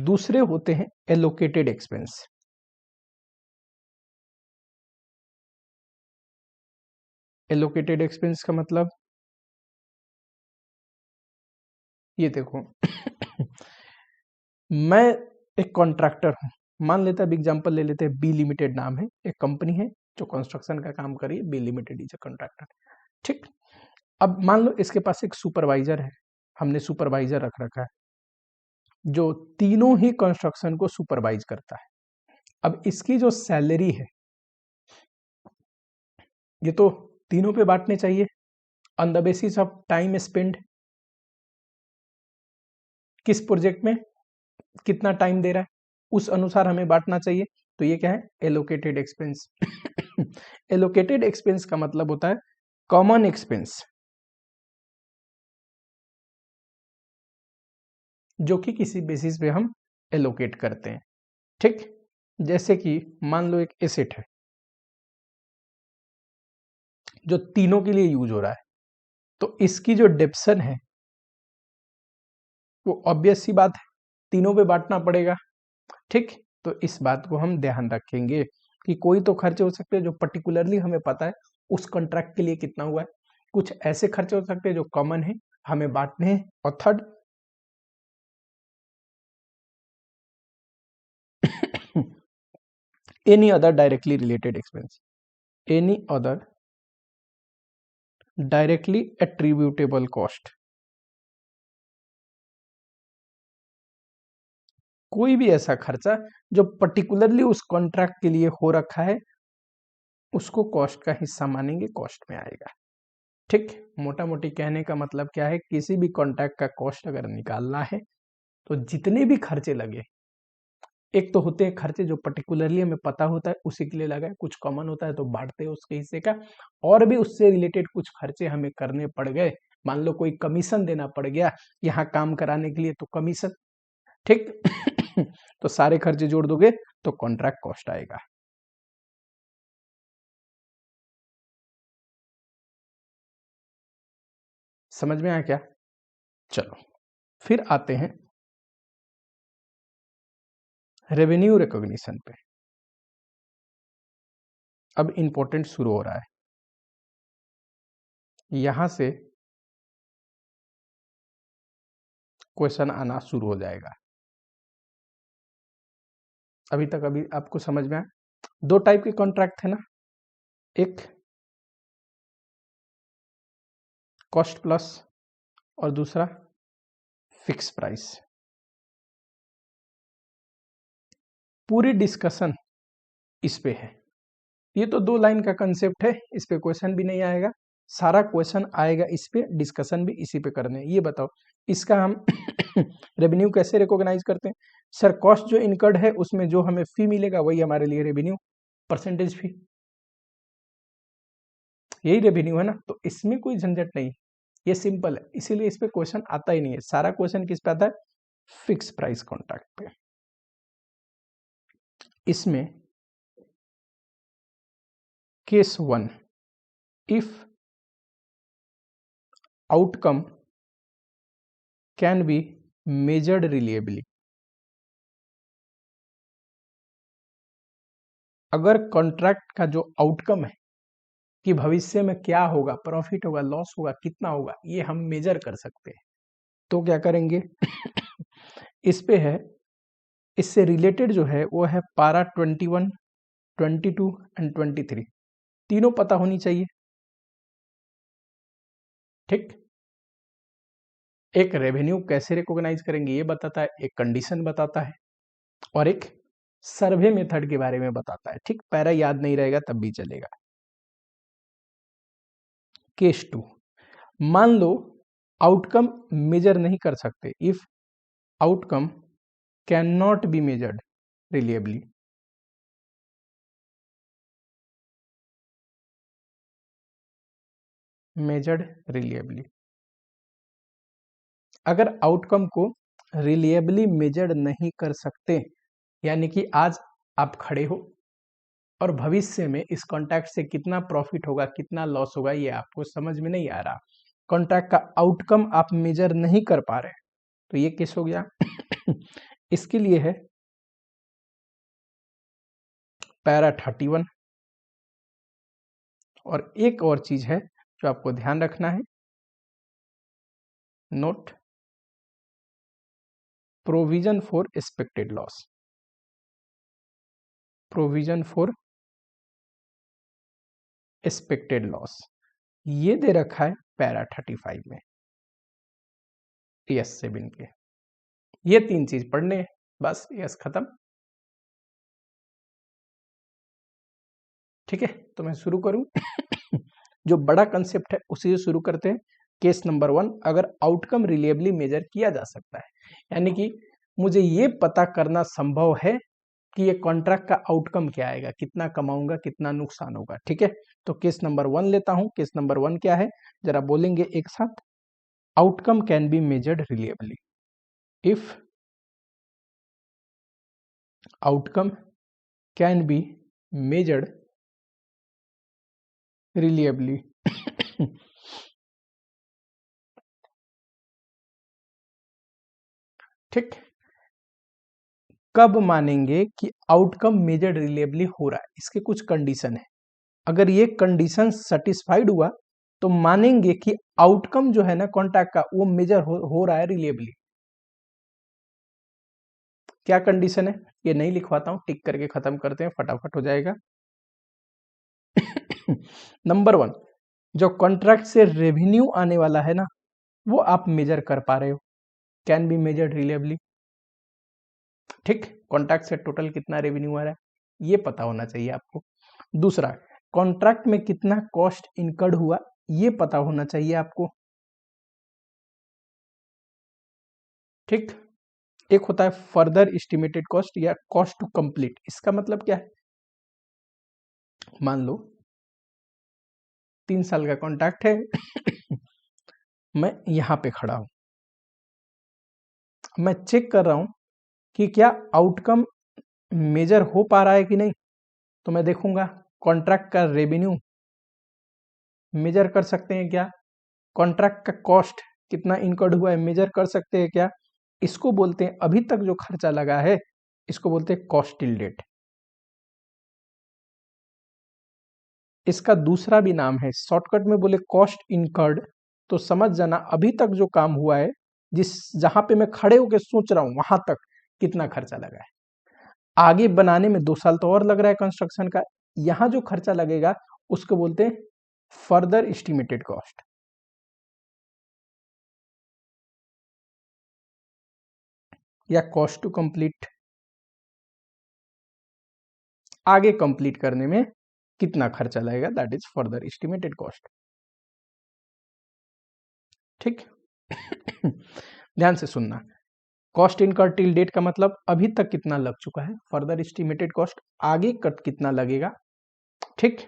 A: दूसरे होते हैं एलोकेटेड एक्सपेंस। एलोकेटेड एक्सपेंस का मतलब, ये देखो मैं एक कॉन्ट्रैक्टर हूं, मान लेते हैं एग्जांपल ले लेते हैं, बी लिमिटेड नाम है, एक कंपनी है जो कंस्ट्रक्शन का काम कर रही है, B limited is a contractor. ठीक, अब मान लो इसके पास एक सुपरवाइजर है, हमने सुपरवाइजर रख रखा है जो तीनों ही कंस्ट्रक्शन को सुपरवाइज करता है। अब इसकी जो सैलरी है, ये तो तीनों पे बांटने चाहिए on the basis of time spend, किस प्रोजेक्ट में कितना टाइम दे रहा है उस अनुसार हमें बांटना चाहिए। तो ये क्या है? Allocated expense. एलोकेटेड एक्सपेंस का मतलब होता है कॉमन एक्सपेंस, जो कि किसी बेसिस पे हम एलोकेट करते हैं। ठीक, जैसे कि मान लो एक एसेट है जो तीनों के लिए यूज हो रहा है, तो इसकी जो डेप्सन है वो ऑब्वियस सी बात है तीनों पे बांटना पड़ेगा। ठीक, तो इस बात को हम ध्यान रखेंगे कि कोई तो खर्चे हो सकते हैं जो पर्टिकुलरली हमें पता है उस कॉन्ट्रैक्ट के लिए कितना हुआ है, कुछ ऐसे खर्चे हो सकते हैं जो कॉमन है हमें बांटने हैं, और third any other directly related expense, any other directly attributable cost. कोई भी ऐसा खर्चा जो पर्टिकुलरली उस कॉन्ट्रैक्ट के लिए हो रखा है उसको कॉस्ट का हिस्सा मानेंगे, कॉस्ट में आएगा। ठीक, मोटा मोटी कहने का मतलब क्या है, किसी भी कॉन्ट्रैक्ट का कॉस्ट अगर निकालना है तो जितने भी खर्चे लगे, एक तो होते हैं खर्चे जो पर्टिकुलरली हमें पता होता है उसी के लिए लगा है, कुछ कॉमन होता है तो बांटते हैं उसके हिस्से का, और भी उससे रिलेटेड कुछ खर्चे हमें करने पड़ गए, मान लो कोई कमीशन देना पड़ गया यहाँ काम कराने के लिए तो कमीशन। ठीक, तो सारे खर्चे जोड़ दोगे तो कॉन्ट्रैक्ट कॉस्ट आएगा। समझ में आया क्या? चलो फिर आते हैं रेवेन्यू रिकॉग्निशन पे। अब इंपॉर्टेंट शुरू हो रहा है, यहां से क्वेश्चन आना शुरू हो जाएगा। अभी तक अभी आपको समझ में आया? दो टाइप के कॉन्ट्रैक्ट है ना, एक कॉस्ट प्लस और दूसरा फिक्स प्राइस। पूरी डिस्कशन इस पे है, ये तो 2 लाइन का कंसेप्ट है, इस पे क्वेश्चन भी नहीं आएगा, सारा क्वेश्चन आएगा इस पे, डिस्कशन भी इसी पे करने हैं। ये बताओ इसका हम रेवेन्यू कैसे रिकॉग्नाइज करते हैं? सर कॉस्ट जो इनकर्ड है उसमें जो हमें फी मिलेगा वही हमारे लिए रेवेन्यू, परसेंटेज फी, यही रेवेन्यू है ना, तो इसमें कोई झंझट नहीं, ये सिंपल है, इसीलिए इस पे क्वेश्चन आता ही नहीं है। सारा क्वेश्चन किस पे आता है? फिक्स प्राइस कॉन्ट्रैक्ट पे। इसमें case 1, if outcome can be measured reliably, अगर कॉन्ट्रैक्ट का जो आउटकम है कि भविष्य में क्या होगा, प्रॉफिट होगा, लॉस होगा, कितना होगा, ये हम मेजर कर सकते हैं, तो क्या करेंगे इस पे है, इससे रिलेटेड जो है वो है पारा 21, 22 एंड 23, तीनों पता होनी चाहिए। ठीक, एक रेवेन्यू कैसे रिकॉग्नाइज करेंगे ये बताता है, एक कंडीशन बताता है, और एक सर्वे मेथड के बारे में बताता है। ठीक, पैरा याद नहीं रहेगा तब भी चलेगा। केस 2, मान लो आउटकम मेजर नहीं कर सकते, if outcome can not be measured reliably, measured reliably, अगर आउटकम को रिलिएबली मेजर्ड नहीं कर सकते, यानी कि आज आप खड़े हो और भविष्य में इस कॉन्ट्रैक्ट से कितना प्रॉफिट होगा, कितना लॉस होगा, ये आपको समझ में नहीं आ रहा, कॉन्ट्रैक्ट का आउटकम आप मेजर नहीं कर पा रहे, तो ये केस हो गया इसके लिए है पैरा 31, और एक और चीज है जो आपको ध्यान रखना है, note provision for expected loss, provision for expected loss, ये दे रखा है पैरा 35 में, यस 7 के। ये तीन चीज पढ़ने हैं, बस यस खत्म। ठीक है, तो मैं शुरू करूं जो बड़ा कंसेप्ट है उसी से शुरू करते हैं। केस नंबर 1, अगर आउटकम रिलिएबली मेजर किया जा सकता है, यानी कि मुझे ये पता करना संभव है कि ये कॉन्ट्रैक्ट का आउटकम क्या आएगा, कितना कमाऊंगा, कितना नुकसान होगा। ठीक है, तो केस नंबर 1 लेता हूं। केस नंबर 1 क्या है, जरा बोलेंगे एक साथ, outcome can be measured reliably, if outcome can be measured reliably ठीक, कब मानेंगे कि आउटकम मेजर्ड रिलिएबली हो रहा है, इसके कुछ कंडीशन है, अगर ये कंडीशन सेटिस्फाइड हुआ तो मानेंगे कि आउटकम जो है ना कॉन्ट्रैक्ट का वो मेजर हो रहा है रिलिएबली। क्या कंडीशन है ये नहीं लिखवाता हूं, टिक करके खत्म करते हैं, फटाफट हो जाएगा नंबर 1, जो कॉन्ट्रैक्ट से रेवेन्यू आने वाला है ना वो आप मेजर कर पा रहे हो, कैन बी मेजर्ड रिलिएबली। ठीक, कॉन्ट्रैक्ट से टोटल कितना रेवेन्यू आ रहा है ये पता होना चाहिए आपको। दूसरा, कॉन्ट्रैक्ट में कितना कॉस्ट इनकर्ड हुआ ये पता होना चाहिए आपको। ठीक, एक होता है फर्दर एस्टिमेटेड कॉस्ट या कॉस्ट टू कंप्लीट, इसका मतलब क्या है, मान लो 3 साल का कॉन्ट्रैक्ट है मैं यहां पे खड़ा हूं, मैं चेक कर रहा हूं कि क्या आउटकम मेजर हो पा रहा है कि नहीं, तो मैं देखूंगा कॉन्ट्रैक्ट का रेवेन्यू मेजर कर सकते हैं क्या, कॉन्ट्रैक्ट का कॉस्ट कितना इनकर्ड हुआ है मेजर कर सकते हैं क्या, इसको बोलते हैं अभी तक जो खर्चा लगा है इसको बोलते हैं कॉस्ट टिल डेट। इसका दूसरा भी नाम है, शॉर्टकट में बोले कॉस्ट इनकर्ड, तो समझ जाना अभी तक जो काम हुआ है, जिस जहां पे मैं खड़े होकर सोच रहा हूं वहां तक कितना खर्चा लगा है, आगे बनाने में 2 साल तो और लग रहा है कंस्ट्रक्शन का, यहां जो खर्चा लगेगा उसको बोलते हैं फर्दर एस्टिमेटेड कॉस्ट। या कॉस्ट टू कंप्लीट, आगे कंप्लीट करने में कितना खर्चा लगेगा, that is further estimated cost. ठीक ध्यान से सुनना, कॉस्ट इनकर्ड टिल डेट का मतलब अभी तक कितना लग चुका है, फर्दर एस्टिमेटेड कॉस्ट आगे कट कितना लगेगा। ठीक,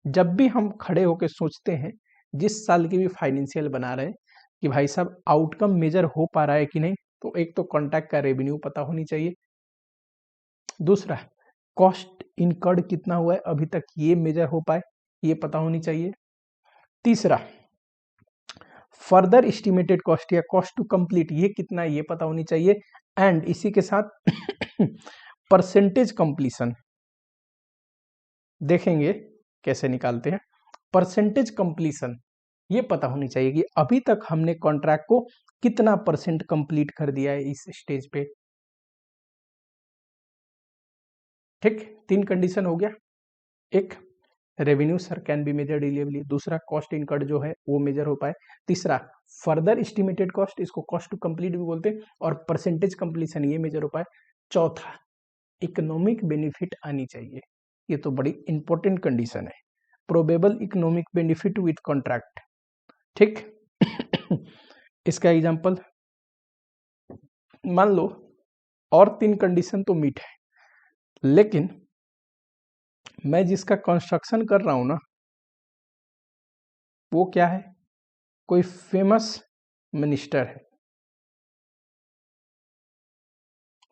A: जब भी हम खड़े होकर सोचते हैं, जिस साल की भी फाइनेंशियल बना रहे हैं कि भाई साहब आउटकम मेजर हो पा रहा है कि नहीं, तो एक तो कॉन्ट्रैक्ट का रेवेन्यू पता होनी चाहिए, दूसरा कॉस्ट इनकर्ड कितना हुआ है अभी तक ये मेजर हो पाए, ये पता होनी चाहिए। तीसरा, फर्दर एस्टिमेटेड कॉस्ट या कॉस्ट टू कंप्लीट, ये कितना है ये पता होनी चाहिए। एंड इसी के साथ परसेंटेज कंप्लीशन देखेंगे कैसे निकालते हैं। परसेंटेज कंप्लीशन ये पता होनी चाहिए कि अभी तक हमने कॉन्ट्रैक्ट को कितना परसेंट कंप्लीट कर दिया है इस स्टेज पे। ठीक, 3 कंडीशन हो गया। एक, revenue sir can be measured reliably. दूसरा, कॉस्ट इनकर्ड जो है वो मेजर हो पाए। तीसरा, फर्दर एस्टिमेटेड कॉस्ट, इसको कॉस्ट टू कंप्लीट भी बोलते हैं, और परसेंटेज कंप्लीशन ये मेजर हो पाए। चौथा, इकोनॉमिक बेनिफिट आनी चाहिए। ये तो बड़ी इंपॉर्टेंट कंडीशन है, probable economic benefit with contract. ठीक इसका एग्जांपल मान लो, और 3 कंडीशन तो मीट है, लेकिन मैं जिसका कंस्ट्रक्शन कर रहा हूं ना, वो क्या है, कोई फेमस मिनिस्टर है,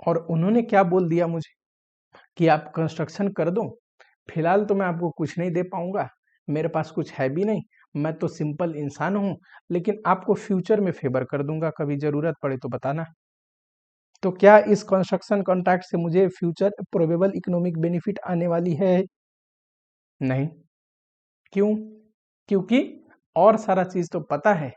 A: और उन्होंने क्या बोल दिया मुझे कि आप कंस्ट्रक्शन कर दो। फिलहाल तो मैं आपको कुछ नहीं दे पाऊंगा, मेरे पास कुछ है भी नहीं, मैं तो सिंपल इंसान हूं, लेकिन आपको फ्यूचर में फेवर कर दूंगा, कभी जरूरत पड़े तो बताना। तो क्या इस कंस्ट्रक्शन कॉन्ट्रैक्ट से मुझे फ्यूचर प्रोबेबल इकोनॉमिक बेनिफिट आने वाली है? नहीं। क्यों? क्योंकि और सारा चीज तो पता है,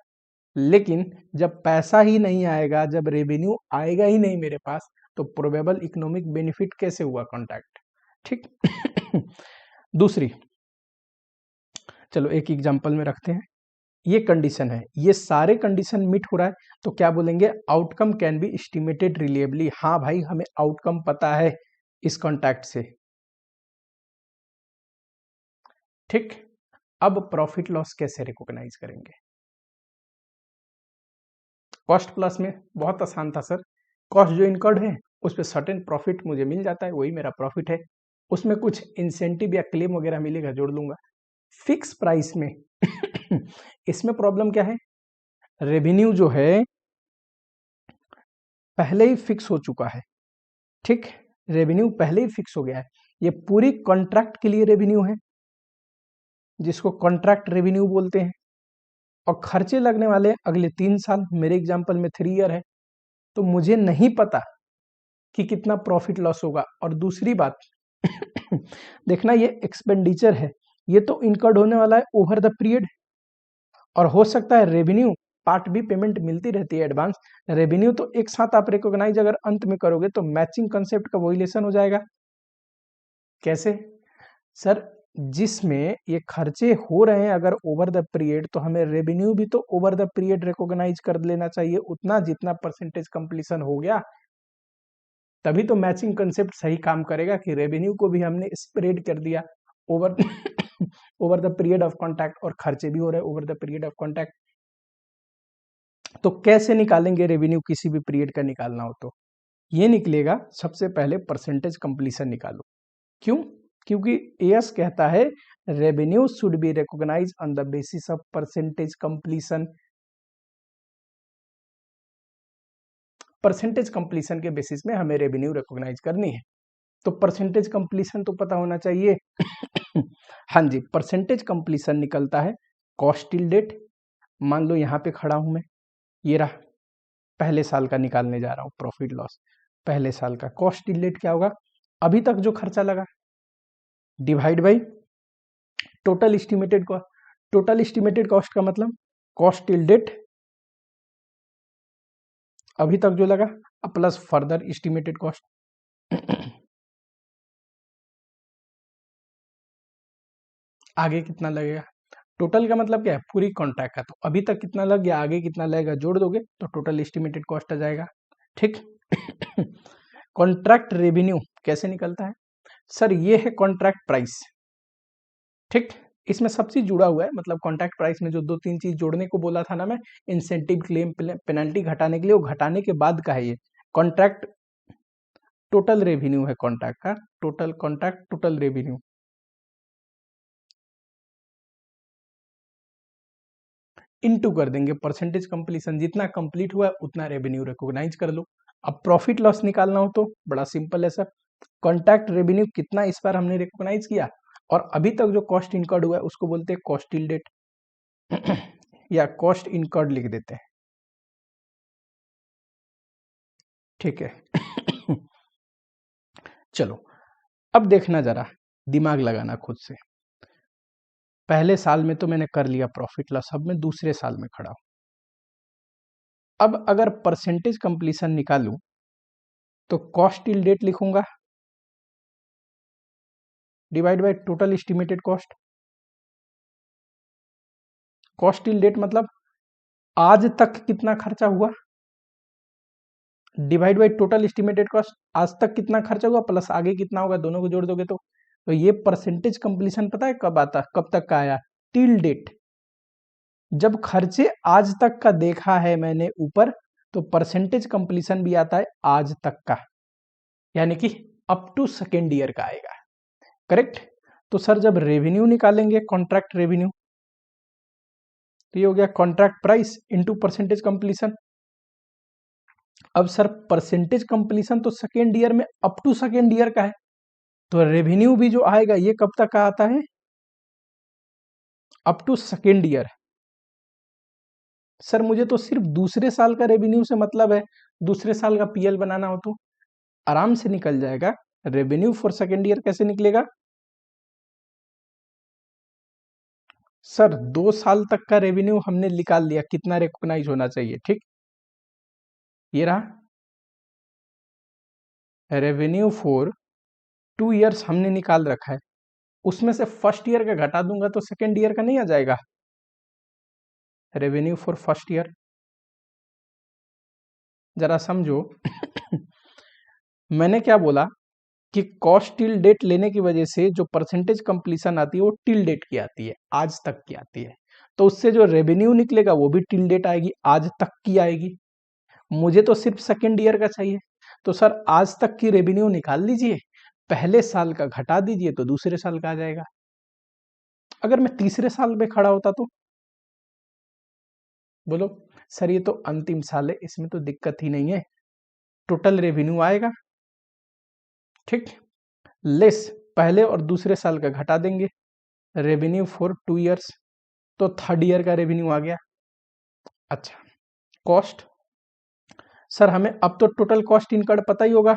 A: लेकिन जब पैसा ही नहीं आएगा, जब रेवेन्यू आएगा ही नहीं मेरे पास, तो प्रोबेबल इकोनॉमिक बेनिफिट कैसे हुआ कॉन्ट्रैक्ट? ठीक दूसरी, चलो एक एग्जांपल में रखते हैं। ये कंडीशन है, ये सारे कंडीशन मीट हो रहा है, तो क्या बोलेंगे, outcome can B estimated reliably. हाँ भाई, हमें आउटकम पता है इस कॉन्ट्रैक्ट से। ठीक, अब प्रॉफिट लॉस कैसे रिकॉग्नाइज करेंगे? कॉस्ट प्लस में बहुत आसान था सर, कॉस्ट जो इनकर्ड है उस पर सर्टेन प्रॉफिट मुझे मिल जाता है, वही मेरा प्रॉफिट है, उसमें कुछ इंसेंटिव या क्लेम वगैरह मिलेगा, जोड़ लूंगा। फिक्स प्राइस में इसमें प्रॉब्लम क्या है, रेवेन्यू जो है पहले ही फिक्स हो चुका है। ठीक, रेवेन्यू पहले ही फिक्स हो गया है, ये पूरी कॉन्ट्रैक्ट के लिए रेवेन्यू है, जिसको कॉन्ट्रैक्ट रेवेन्यू बोलते हैं, और खर्चे लगने वाले अगले 3 साल, मेरे एग्जांपल में 3 ईयर है, तो मुझे नहीं पता कि कितना प्रॉफिट लॉस होगा। और दूसरी बात देखना, ये एक्सपेंडिचर है, ये तो इनकर्ड होने वाला है ओवर द पीरियड, और हो सकता है रेवेन्यू पार्ट भी पेमेंट मिलती रहती है एडवांस। रेवेन्यू तो एक साथ आप रिकॉग्नाइज अगर अंत में करोगे तो मैचिंग कंसेप्ट का वोलेशन हो जाएगा। कैसे सर? जिसमें ये खर्चे हो रहे हैं अगर ओवर द पीरियड, तो हमें रेवेन्यू भी तो ओवर द पीरियड रिकॉग्नाइज कर लेना चाहिए, उतना जितना परसेंटेज कंप्लीशन हो गया, तभी तो मैचिंग कंसेप्ट सही काम करेगा कि रेवेन्यू को भी हमने स्प्रेड कर दिया over over the period of contract, और खर्चे भी हो रहे हैं over the period of contract. तो कैसे निकालेंगे रेवेन्यू, किसी भी पीरियड का निकालना हो तो ये निकलेगा, सबसे पहले परसेंटेज कंप्लीशन निकालो। क्यों? क्योंकि एएस कहता है revenue should be recognise on the basis of percentage completion. Percentage completion के बेसिस में हमें रेवेन्यू रिकॉग्नाइज करनी है, तो परसेंटेज कंप्लीशन तो पता होना चाहिए। हाँ जी, परसेंटेज कंप्लीशन निकलता है कॉस्ट टिल डेट। मान लो यहाँ पे खड़ा हूं मैं, ये रहा, पहले साल का निकालने जा रहा हूँ प्रॉफिट लॉस, पहले साल का कॉस्ट टिल डेट क्या होगा, अभी तक जो खर्चा लगा divide by total estimated cost. Total estimated cost का मतलब कॉस्ट टिल डेट अभी तक जो लगा, प्लस फर्दर एस्टिमेटेड कॉस्ट। आगे कितना लगेगा, टोटल का मतलब क्या है, पूरी कॉन्ट्रैक्ट का, तो अभी तक कितना लग गया, आगे कितना लगेगा, जोड़ दोगे तो टोटल एस्टिमेटेड कॉस्ट आ जाएगा। ठीक कॉन्ट्रैक्ट रेवेन्यू कैसे निकलता है सर? ये है कॉन्ट्रैक्ट प्राइस। ठीक, इसमें सब चीज जुड़ा हुआ है, मतलब कॉन्ट्रैक्ट प्राइस में जो 2-3 चीज जोड़ने को बोला था ना मैं, इंसेंटिव, क्लेम, पेनल्टी घटाने के लिए, वो घटाने के बाद का है ये कॉन्ट्रैक्ट। टोटल रेवेन्यू है कॉन्ट्रैक्ट का, total contract total revenue. Into कर देंगे परसेंटेज कंप्लीशन, जितना कंप्लीट हुआ है उतना रेवेन्यू रिकॉग्नाइज कर लो। अब प्रॉफिट लॉस निकालना हो तो बड़ा सिंपल है सर, कॉन्ट्रैक्ट रेवेन्यू कितना इस बार हमने रिकॉग्नाइज किया, और अभी तक जो कॉस्ट इनकर्ड हुआ है उसको बोलते हैं कॉस्ट टिल डेट या कॉस्ट इनकर्ड लिख देते हैं, ठीक है। चलो अब देखना जरा, दिमाग लगाना खुद से। पहले साल में तो मैंने कर लिया प्रॉफिट लॉस, अब मैं दूसरे साल में खड़ा हूं। अब अगर परसेंटेज कंप्लीशन निकालूं तो कॉस्ट टिल डेट लिखूंगा divide by total estimated cost. Cost till date मतलब आज तक कितना खर्चा हुआ divide by total estimated cost, आज तक कितना खर्चा हुआ प्लस आगे कितना होगा, दोनों को जोड़ दोगे तो ये परसेंटेज कंप्लीशन पता है कब आता, कब तक का आया, टिल डेट। जब खर्चे आज तक का देखा है मैंने ऊपर, तो परसेंटेज कंप्लीशन भी आता है आज तक का, यानी कि अप टू सेकेंड ईयर का आएगा, करेक्ट। तो सर जब रेवेन्यू निकालेंगे कॉन्ट्रैक्ट रेवेन्यू, तो ये हो गया contract price into percentage completion. अब सर परसेंटेज कंप्लीशन तो सेकेंड ईयर में अप टू सेकेंड ईयर का है, तो रेवेन्यू भी जो आएगा ये कब तक का आता है, up to second year. Sir मुझे तो सिर्फ दूसरे साल का रेवेन्यू से मतलब है, दूसरे साल का पीएल बनाना हो तो आराम से निकल जाएगा। रेवेन्यू फॉर सेकेंड ईयर कैसे निकलेगा, सर 2 साल तक का रेवेन्यू हमने निकाल लिया, कितना रिकॉग्नाइज होना चाहिए, ठीक। ये रहा रेवेन्यू फॉर 2 ईयर्स हमने निकाल रखा है, उसमें से फर्स्ट ईयर का घटा दूंगा तो सेकेंड ईयर का नहीं आ जाएगा रेवेन्यू फॉर फर्स्ट ईयर। जरा समझो मैंने क्या बोला कि कॉस्ट टिल डेट लेने की वजह से जो परसेंटेज कंप्लीशन आती है वो टिल डेट की आती है, आज तक की आती है, तो उससे जो रेवेन्यू निकलेगा वो भी टिल डेट आएगी, आज तक की आएगी। मुझे तो सिर्फ सेकेंड ईयर का चाहिए, तो सर आज तक की रेवेन्यू निकाल लीजिए, पहले साल का घटा दीजिए तो दूसरे साल का आ जाएगा। अगर मैं तीसरे साल में खड़ा होता तो बोलो सर ये तो अंतिम साल है, इसमें तो दिक्कत ही नहीं है, टोटल रेवेन्यू आएगा, ठीक, लेस पहले और दूसरे साल का घटा देंगे, रेवेन्यू फॉर 2 ईयर्स, तो थर्ड ईयर का रेवेन्यू आ गया। अच्छा कॉस्ट, सर हमें अब तो टोटल कॉस्ट इनकर्ड पता ही होगा,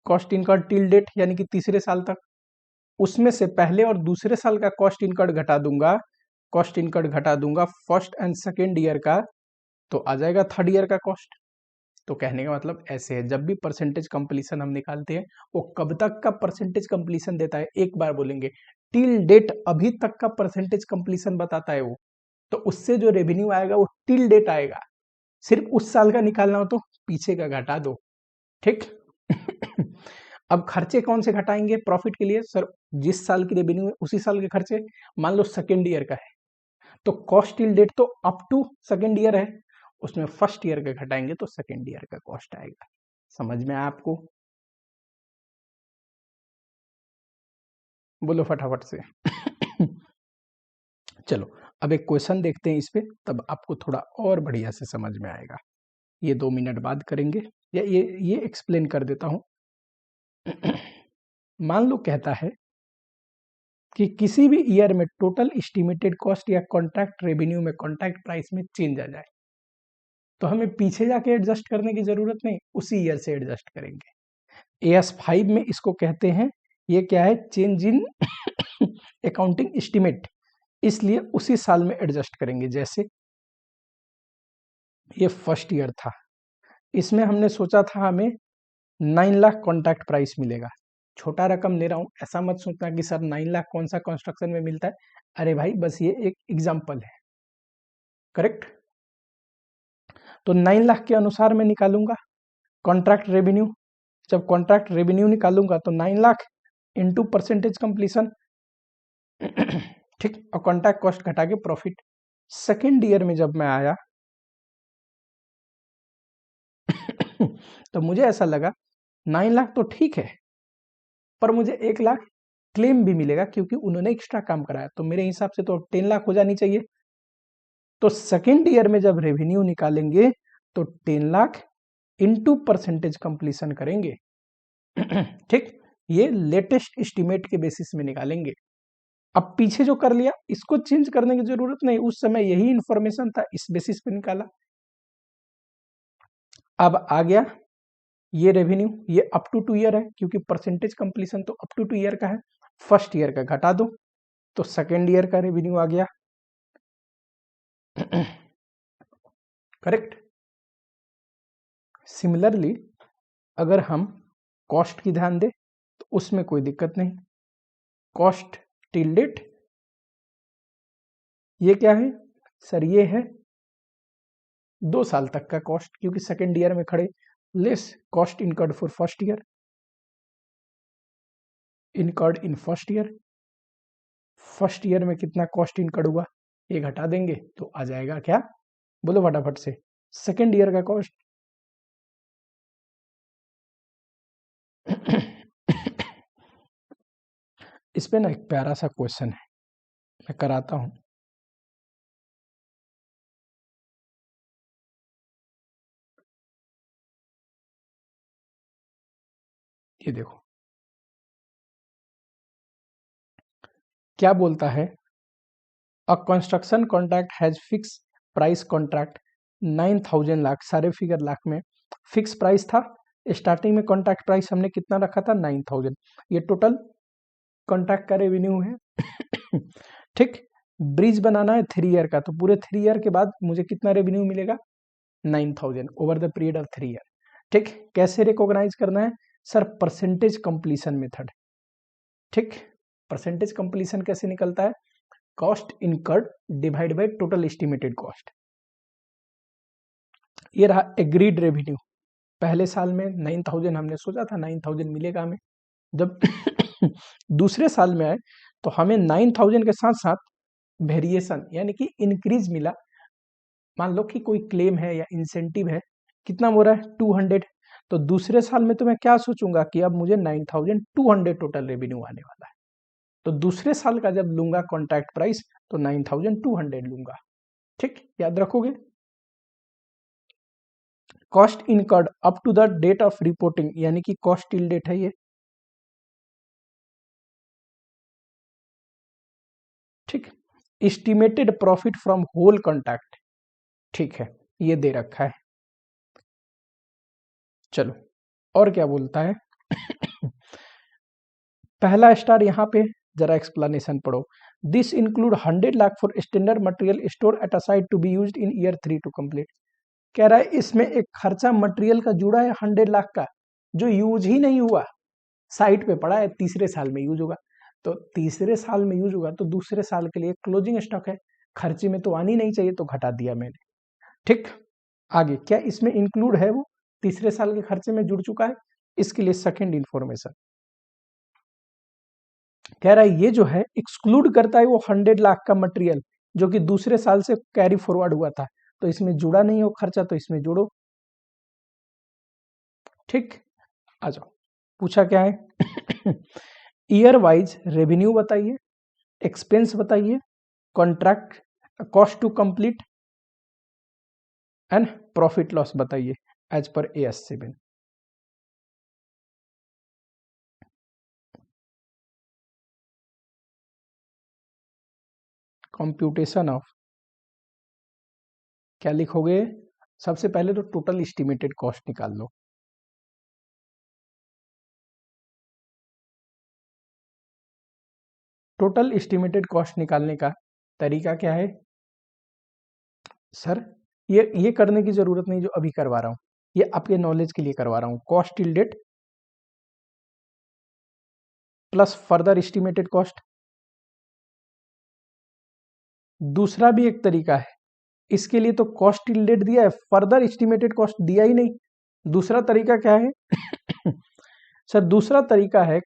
A: कॉस्ट इनकर्ड टिल डेट यानी कि तीसरे साल तक, उसमें से पहले और दूसरे साल का कॉस्ट इनकर्ड घटा दूंगा, कॉस्ट इनकर्ड घटा दूंगा फर्स्ट एंड सेकेंड ईयर का, तो आ जाएगा थर्ड ईयर का कॉस्ट। तो कहने का मतलब ऐसे है, जब भी परसेंटेज कंप्लीशन हम निकालते हैं वो कब तक का परसेंटेज कंप्लीशन देता है, एक बार बोलेंगे टिल डेट, अभी तक का परसेंटेज कंप्लीशन बताता है वो, तो उससे जो रेवेन्यू आएगा वो टिल डेट आएगा, सिर्फ उस साल का निकालना हो तो पीछे का घटा दो, ठीक। अब खर्चे कौन से घटाएंगे प्रॉफिट के लिए, सर जिस साल की रेवेन्यू है उसी साल के खर्चे, मान लो सेकेंड ईयर का है तो कॉस्ट टिल डेट तो अप टू सेकेंड ईयर है, उसमें फर्स्ट ईयर का घटाएंगे तो सेकेंड ईयर का कॉस्ट आएगा। समझ में आया आपको, बोलो फटाफट से। चलो अब एक क्वेश्चन देखते हैं इस पे, तब आपको थोड़ा और बढ़िया से समझ में आएगा, ये 2 मिनट बाद करेंगे, या ये एक्सप्लेन कर देता हूं। मान लो कहता है कि किसी भी ईयर में टोटल एस्टिमेटेड कॉस्ट या कॉन्ट्रैक्ट रेवेन्यू में कॉन्ट्रैक्ट प्राइस में चेंज आ जाए, तो हमें पीछे जाके एडजस्ट करने की जरूरत नहीं, उसी ईयर से एडजस्ट करेंगे। AS5 में इसको कहते हैं, ये क्या है, चेंज इन अकाउंटिंग एस्टिमेट, इसलिए उसी साल में एडजस्ट करेंगे। जैसे ये फर्स्ट ईयर था, इसमें हमने सोचा था हमें 9 लाख कॉन्ट्रैक्ट प्राइस मिलेगा, छोटा रकम ले रहा हूं, ऐसा मत सोचना कि सर 9 लाख कौन सा कंस्ट्रक्शन में मिलता है, अरे भाई बस ये एक एग्जांपल है, करेक्ट। तो 9 लाख के अनुसार मैं निकालूंगा कॉन्ट्रैक्ट रेवेन्यू, जब कॉन्ट्रैक्ट रेवेन्यू निकालूंगा तो 9 लाख इंटू परसेंटेज कंप्लीशन, ठीक, और कॉन्ट्रैक्ट कॉस्ट घटा के प्रॉफिट। सेकेंड ईयर में जब मैं आया तो मुझे ऐसा लगा 9 लाख तो ठीक है, पर मुझे 1 लाख क्लेम भी मिलेगा क्योंकि उन्होंने एक्स्ट्रा काम कराया, तो मेरे हिसाब से तो 10 लाख हो जानी चाहिए। तो सेकेंड ईयर में जब रेवेन्यू निकालेंगे तो 10 लाख इंटू परसेंटेज कंप्लीशन करेंगे, ठीक, ये लेटेस्ट एस्टिमेट के बेसिस में निकालेंगे। अब पीछे जो कर लिया इसको चेंज करने की जरूरत नहीं, उस समय यही इंफॉर्मेशन था, इस बेसिस पे निकाला। अब आ गया ये रेवेन्यू, ये अप टू 2 ईयर है क्योंकि परसेंटेज कंप्लीशन तो अप टू 2 ईयर का है। फर्स्ट ईयर का घटा दो तो सेकेंड ईयर का रेवेन्यू आ गया। करेक्ट। सिमिलरली अगर हम कॉस्ट की ध्यान दें तो उसमें कोई दिक्कत नहीं। कॉस्ट टिल डेट ये क्या है सर, ये है 2 साल तक का कॉस्ट क्योंकि सेकेंड ईयर में खड़े। Less cost incurred for first year, incurred in first year. First year में कितना कॉस्ट इनकर्ड हुआ ये घटा देंगे तो आ जाएगा क्या, बोलो फटाफट से, सेकेंड ईयर का कॉस्ट। इस पे ना एक प्यारा सा क्वेश्चन है, मैं कराता हूं। ये देखो क्या बोलता है, a construction contract has fix price contract 9,000 lakh, सारे फिगर लाख में फिक्स प्राइस था। स्टार्टिंग में कॉन्ट्रैक्ट प्राइस हमने कितना रखा था 9,000, ये टोटल कॉन्ट्रैक्ट का रेवेन्यू है। ठीक, ब्रिज बनाना है 3 ईयर का, तो पूरे 3 ईयर के बाद मुझे कितना रेवेन्यू मिलेगा 9,000 over the period of 3 year. ठीक, कैसे रिकॉग्नाइज करना है सर, परसेंटेज कंप्लीशन मेथड। ठीक, परसेंटेज कंप्लीशन कैसे निकलता है, cost incurred divide by total estimated cost. ये रहा एग्रीड रेवेन्यू, पहले साल में 9,000 हमने सोचा था 9,000 मिलेगा हमें, जब दूसरे साल में आए तो हमें 9,000 के साथ साथ वेरिएशन यानी कि इंक्रीज मिला। मान लो कि कोई क्लेम है या इंसेंटिव है, कितना हो रहा है 200, तो दूसरे साल में तो मैं क्या सोचूंगा कि अब मुझे 9,200 टोटल रेवेन्यू आने वाला है, तो दूसरे साल का जब लूंगा कॉन्ट्रैक्ट प्राइस तो 9,200 लूंगा। ठीक, याद रखोगे। Cost incurred up to the date of reporting यानी कि कॉस्ट टिल डेट है ये। ठीक, estimated profit from whole contract, ठीक है ये दे रखा है। चलो और क्या बोलता है। पहला स्टार यहाँ पे जरा एक्सप्लेनेशन पढ़ो, this include 100 lakh for standard material store at aside to be used in year 3 to complete. कह रहा है इसमें एक खर्चा मटेरियल का जुड़ा है 100 लाख का, जो यूज ही नहीं हुआ, साइट पे पड़ा है, तीसरे साल में यूज होगा। तो तीसरे साल में यूज होगा तो दूसरे साल के लिए क्लोजिंग स्टॉक है, खर्चे में तो आनी नहीं चाहिए तो घटा दिया मैंने। ठीक, आगे क्या इसमें इंक्लूड है, वो तीसरे साल के खर्चे में जुड़ चुका है, इसके लिए सेकेंड इंफॉर्मेशन कह रहा है ये जो है एक्सक्लूड करता है वो 100 लाख का मटेरियल जो कि दूसरे साल से कैरी फॉरवर्ड हुआ था, तो इसमें जुड़ा नहीं हो खर्चा तो इसमें जोड़ो। ठीक, आ जाओ, पूछा क्या है। ईयर वाइज रेवेन्यू बताइए, एक्सपेंस बताइए, contract cost to complete and profit loss बताइए as per AS7। Computation of क्या लिखोगे, सबसे पहले तो टोटल एस्टिमेटेड कॉस्ट निकाल लो। टोटल एस्टिमेटेड कॉस्ट निकालने का तरीका क्या है सर, ये करने की जरूरत नहीं जो अभी करवा रहा हूं, ये आपके नॉलेज के लिए करवा रहा हूं। Cost till date plus further estimated cost. दूसरा भी एक तरीका है, इसके लिए तो कॉस्ट टिल डेट दिया है, फर्दर एस्टिमेटेड कॉस्ट दिया ही नहीं। दूसरा तरीका क्या है। सर दूसरा तरीका है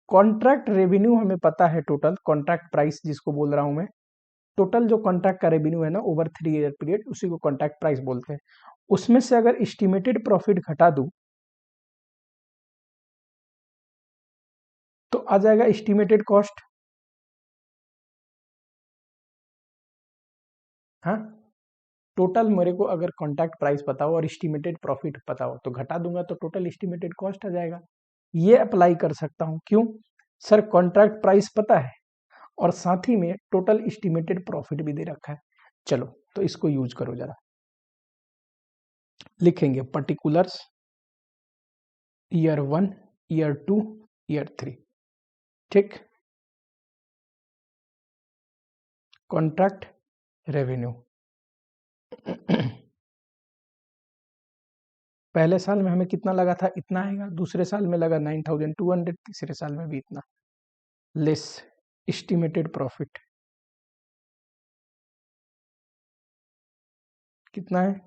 A: कॉन्ट्रैक्ट रेवेन्यू, हमें पता है टोटल कॉन्ट्रैक्ट प्राइस जिसको बोल रहा हूं मैं, टोटल जो कॉन्ट्रैक्ट का रेवेन्यू है ना ओवर 3 ईयर पीरियड, उसी को कॉन्ट्रैक्ट प्राइस बोलते हैं। उसमें से अगर एस्टिमेटेड प्रॉफिट घटा दूं तो आ जाएगा एस्टिमेटेड कॉस्ट। हाँ, टोटल मेरे को अगर कॉन्ट्रैक्ट प्राइस पता हो और एस्टिमेटेड प्रॉफिट पता हो तो घटा दूंगा तो टोटल एस्टिमेटेड कॉस्ट आ जाएगा। ये अप्लाई कर सकता हूं। क्यों सर? कॉन्ट्रैक्ट प्राइस पता है और साथ ही में टोटल एस्टिमेटेड प्रॉफिट भी दे रखा है। चलो तो इसको यूज करो जरा। लिखेंगे पर्टिकुलर्स ईयर 1, ईयर 2, ईयर 3। ठीक। कॉन्ट्रैक्ट रेवेन्यू पहले साल में हमें कितना लगा था? इतना आएगा। दूसरे साल में लगा 9200, तीसरे साल में भी इतना। लेस एस्टिमेटेड प्रॉफिट कितना है?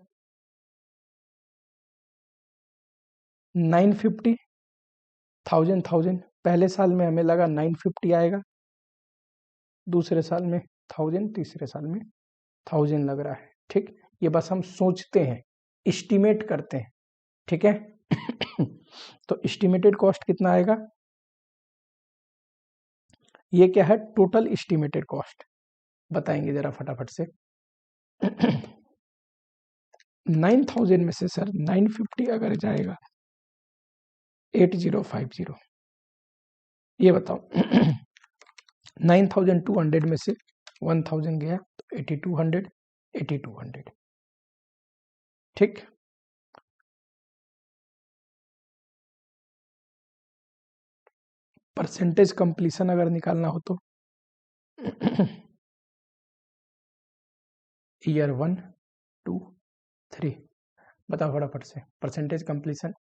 A: 950, 1000। पहले साल में हमें लगा 950 आएगा, दूसरे साल में 1000, तीसरे साल में 1000 लग रहा है। ठीक। ये बस हम सोचते हैं, एस्टिमेट करते हैं। ठीक है। तो एस्टिमेटेड कॉस्ट कितना आएगा? ये क्या है? टोटल एस्टिमेटेड कॉस्ट बताएंगे जरा फटाफट से। 9000 में से सर 950 अगर जाएगा 8050, ये बताओ। 9200 में से 1000 गया तो 8200, 8200। ठीक। परसेंटेज कंप्लीशन अगर निकालना हो तो ईयर 1, 2, 3 बताओ फटाफट से परसेंटेज कंप्लीशन।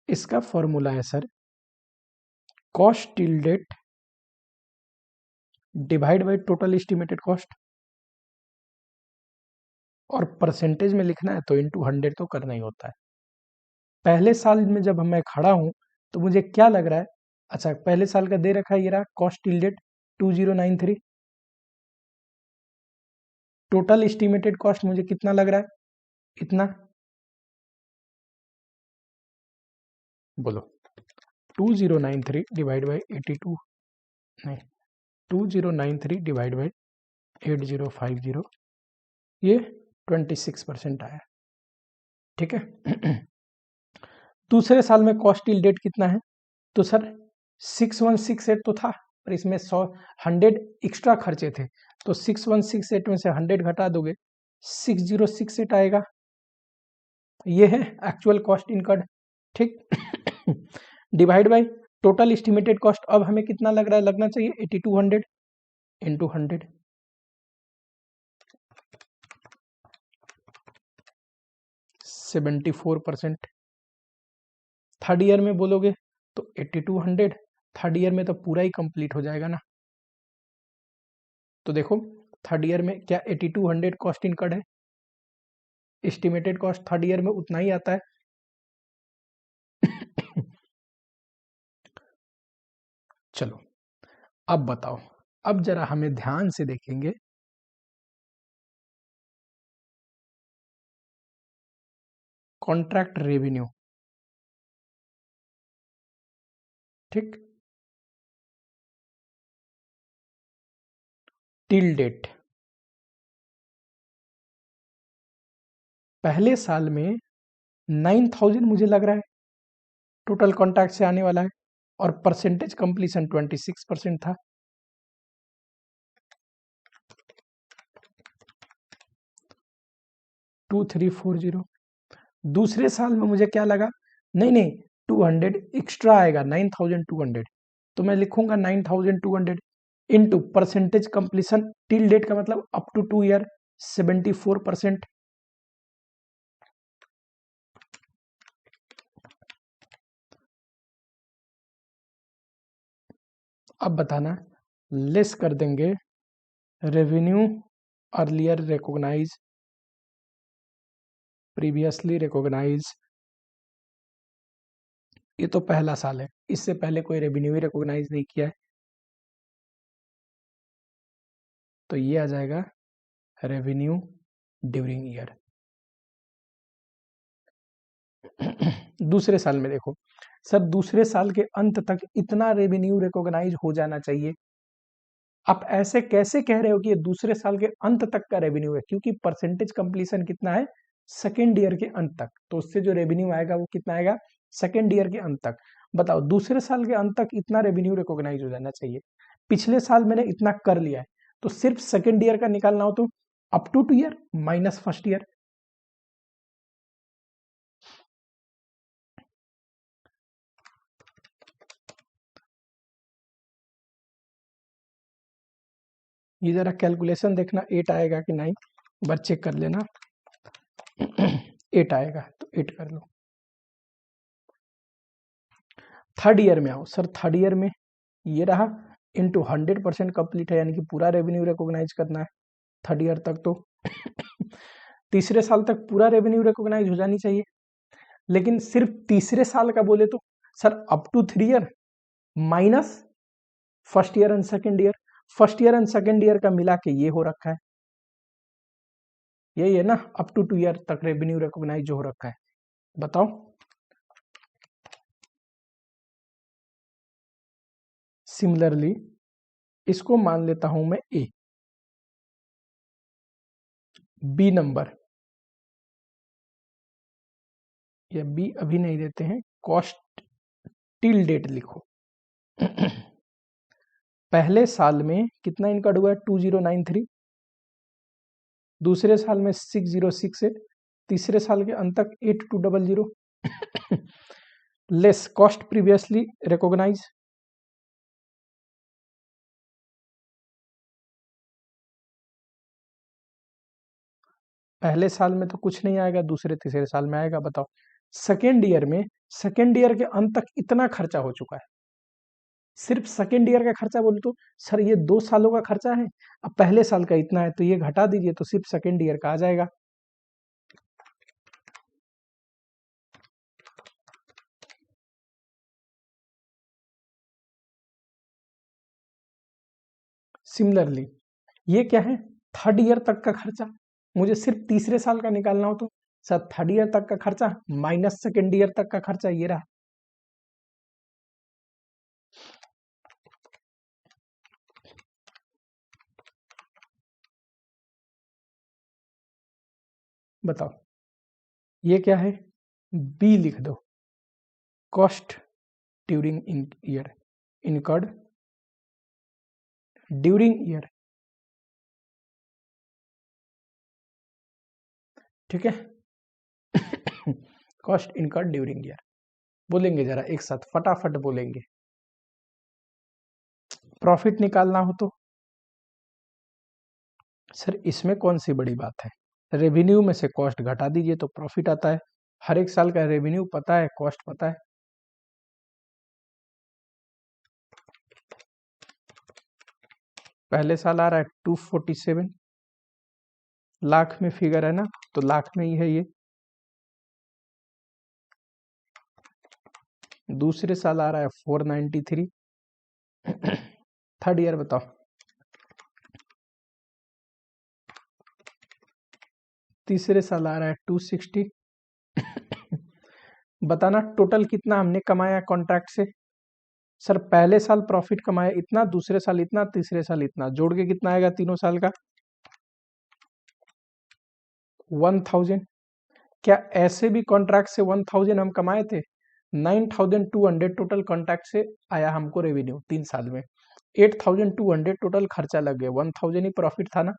A: इसका फॉर्मूला है sir cost till date divide by total estimated cost, और परसेंटेज में लिखना है तो इनटू 100 तो करना ही होता है। पहले साल में जब मैं खड़ा हूं तो मुझे क्या लग रहा है? अच्छा, पहले साल का दे रखा है, ये रहा cost till date 2093। Total estimated cost मुझे कितना लग रहा है? इतना। बोलो 2093 डिवाइड बाय 82, नहीं 2093 डिवाइड बाय 8050, ये 26% आया। ठीक है। दूसरे साल में कॉस्ट टिल डेट कितना है? तो सर 6168 तो था, पर इसमें 100 एक्स्ट्रा खर्चे थे, तो 6168 में से 100 घटा दोगे 6068 आएगा। ये है एक्चुअल कॉस्ट इनकर्ड। ठीक। Divide by total estimated cost, अब हमें कितना लग रहा है? लगना चाहिए 8200 इंटू 100, 74%। थर्ड ईयर में बोलोगे तो 8200, थर्ड ईयर में तो पूरा ही कंप्लीट हो जाएगा ना। तो देखो थर्ड ईयर में क्या 8200 कॉस्ट इनकर्ड है? एस्टिमेटेड कॉस्ट थर्ड ईयर में उतना ही आता है। चलो अब बताओ, अब जरा हमें ध्यान से देखेंगे। Contract revenue. ठीक। टिल डेट पहले साल में 9000 मुझे लग रहा है टोटल कॉन्ट्रैक्ट से आने वाला है, और परसेंटेज कंप्लीशन 26% था। टू 340। दूसरे साल में मुझे क्या लगा? नहीं नहीं, 200 एक्स्ट्रा आएगा, 9200। तो मैं लिखूंगा 9200 into percentage completion till date का मतलब अप टू 2 ईयर 74%। अब बताना, लेस कर देंगे revenue earlier recognise, previously recognise. ये तो पहला साल है, इससे पहले कोई रेवेन्यू ही रिकॉग्नाइज नहीं किया है, तो ये आ जाएगा रेवेन्यू ड्यूरिंग ईयर। दूसरे साल में देखो सर, दूसरे साल के अंत तक इतना रेवेन्यू रिकॉग्नाइज हो जाना चाहिए। आप ऐसे कैसे कह रहे हो कि ये दूसरे साल के अंत तक का रेवेन्यू है? क्योंकि परसेंटेज कंप्लीशन कितना है? सेकेंड ईयर के अंत तक, तो उससे जो रेवेन्यू आएगा वो कितना आएगा? सेकेंड ईयर के अंत तक। बताओ दूसरे साल के अंत तक इतना रेवेन्यू रिकॉग्नाइज हो जाना चाहिए। पिछले साल मैंने इतना कर लिया है, तो सिर्फ सेकेंड ईयर का निकालना हो तो up to 2 year minus first year. ये जरा कैलकुलेशन देखना 8 आएगा कि 9, एक बार चेक कर लेना। 8 आएगा तो 8 कर लो। थर्ड ईयर में आओ सर, थर्ड ईयर में ये रहा इंटू 100% कंप्लीट है, यानी कि पूरा रेवेन्यू रिकॉग्नाइज करना है थर्ड ईयर तक। तो तीसरे साल तक पूरा रेवेन्यू रिकॉग्नाइज हो जानी चाहिए, लेकिन सिर्फ तीसरे साल का बोले तो sir up to 3 year minus first year and second year. First year and second year का मिला के ये हो रखा है, यही है ना, अप टू 2 ईयर तक रेवेन्यू रिकॉग्नाइज हो रखा है। बताओ सिमिलरली इसको मान लेता हूं मैं ए, बी नंबर, या बी अभी नहीं देते हैं, कॉस्ट टिल डेट लिखो। पहले साल में कितना इनकर्ड हुआ है 2093, दूसरे साल में 6068, तीसरे साल के अंत तक 8200 लेस कॉस्ट प्रीवियसली रिकॉग्नाइज। पहले साल में तो कुछ नहीं आएगा, दूसरे तीसरे साल में आएगा। बताओ सेकेंड ईयर में, सेकेंड ईयर के अंत तक इतना खर्चा हो चुका है, सिर्फ सेकेंड ईयर का खर्चा बोले तो सर ये 2 सालों का खर्चा है, अब पहले साल का इतना है तो ये घटा दीजिए, तो सिर्फ सेकेंड ईयर का आ जाएगा। सिमिलरली ये क्या है, थर्ड ईयर तक का खर्चा, मुझे सिर्फ तीसरे साल का निकालना हो तो सर थर्ड ईयर तक का खर्चा माइनस सेकेंड ईयर तक का खर्चा, ये रहा। बताओ ये क्या है, बी लिख दो, cost during in year, incurred during year, ठीक है। कॉस्ट इनकर्ड ड्यूरिंग ईयर बोलेंगे, जरा एक साथ फटाफट बोलेंगे। प्रॉफिट निकालना हो तो सर इसमें कौन सी बड़ी बात है, रेवेन्यू में से कॉस्ट घटा दीजिए तो प्रॉफिट आता है। हर एक साल का रेवेन्यू पता है, कॉस्ट पता है। पहले साल आ रहा है 247 लाख में फिगर है ना, तो लाख में ही है ये। दूसरे साल आ रहा है 493। थर्ड ईयर बताओ, तीसरे साल आ रहा है 260। बताना टोटल कितना हमने कमाया कॉन्ट्रैक्ट से। सर पहले साल प्रॉफिट कमाया इतना, दूसरे साल इतना, तीसरे साल इतना, जोड़ के कितना आएगा तीनों साल का 1000। क्या ऐसे भी कॉन्ट्रैक्ट से 1000 हम कमाए थे, 9200 टोटल कॉन्ट्रैक्ट से आया हमको रेवेन्यू 3 साल में, 8200 टोटल खर्चा लग गया, 1000 ही प्रॉफिट था ना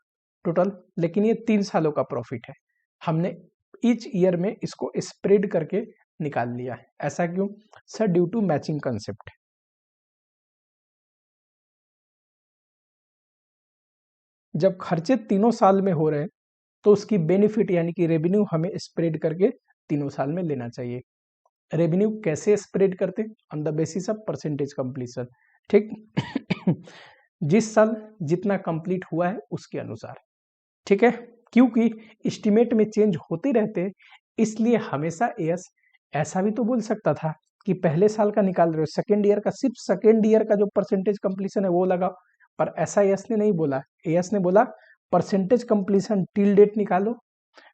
A: टोटल। लेकिन ये 3 सालों का प्रॉफिट है, हमने ईच ईयर में इसको स्प्रेड करके निकाल लिया है। ऐसा क्यों sir, due to matching concept. जब खर्चे तीनों साल में हो रहे हैं तो उसकी बेनिफिट यानी कि रेवेन्यू हमें स्प्रेड करके तीनों साल में लेना चाहिए। रेवेन्यू कैसे स्प्रेड करते, on the basis of percentage completion, ठीक। जिस साल जितना कंप्लीट हुआ है उसके अनुसार, ठीक है। क्योंकि एस्टिमेट में चेंज होते रहते हैं, इसलिए हमेशा एएस ऐसा भी तो बोल सकता था कि पहले साल का निकाल रहे हो, सेकेंड ईयर का सिर्फ सेकेंड ईयर का जो परसेंटेज कंप्लीशन है वो लगाओ, पर ऐसा एएस ने नहीं बोला। एएस ने बोला परसेंटेज कंप्लीशन टिल डेट निकालो,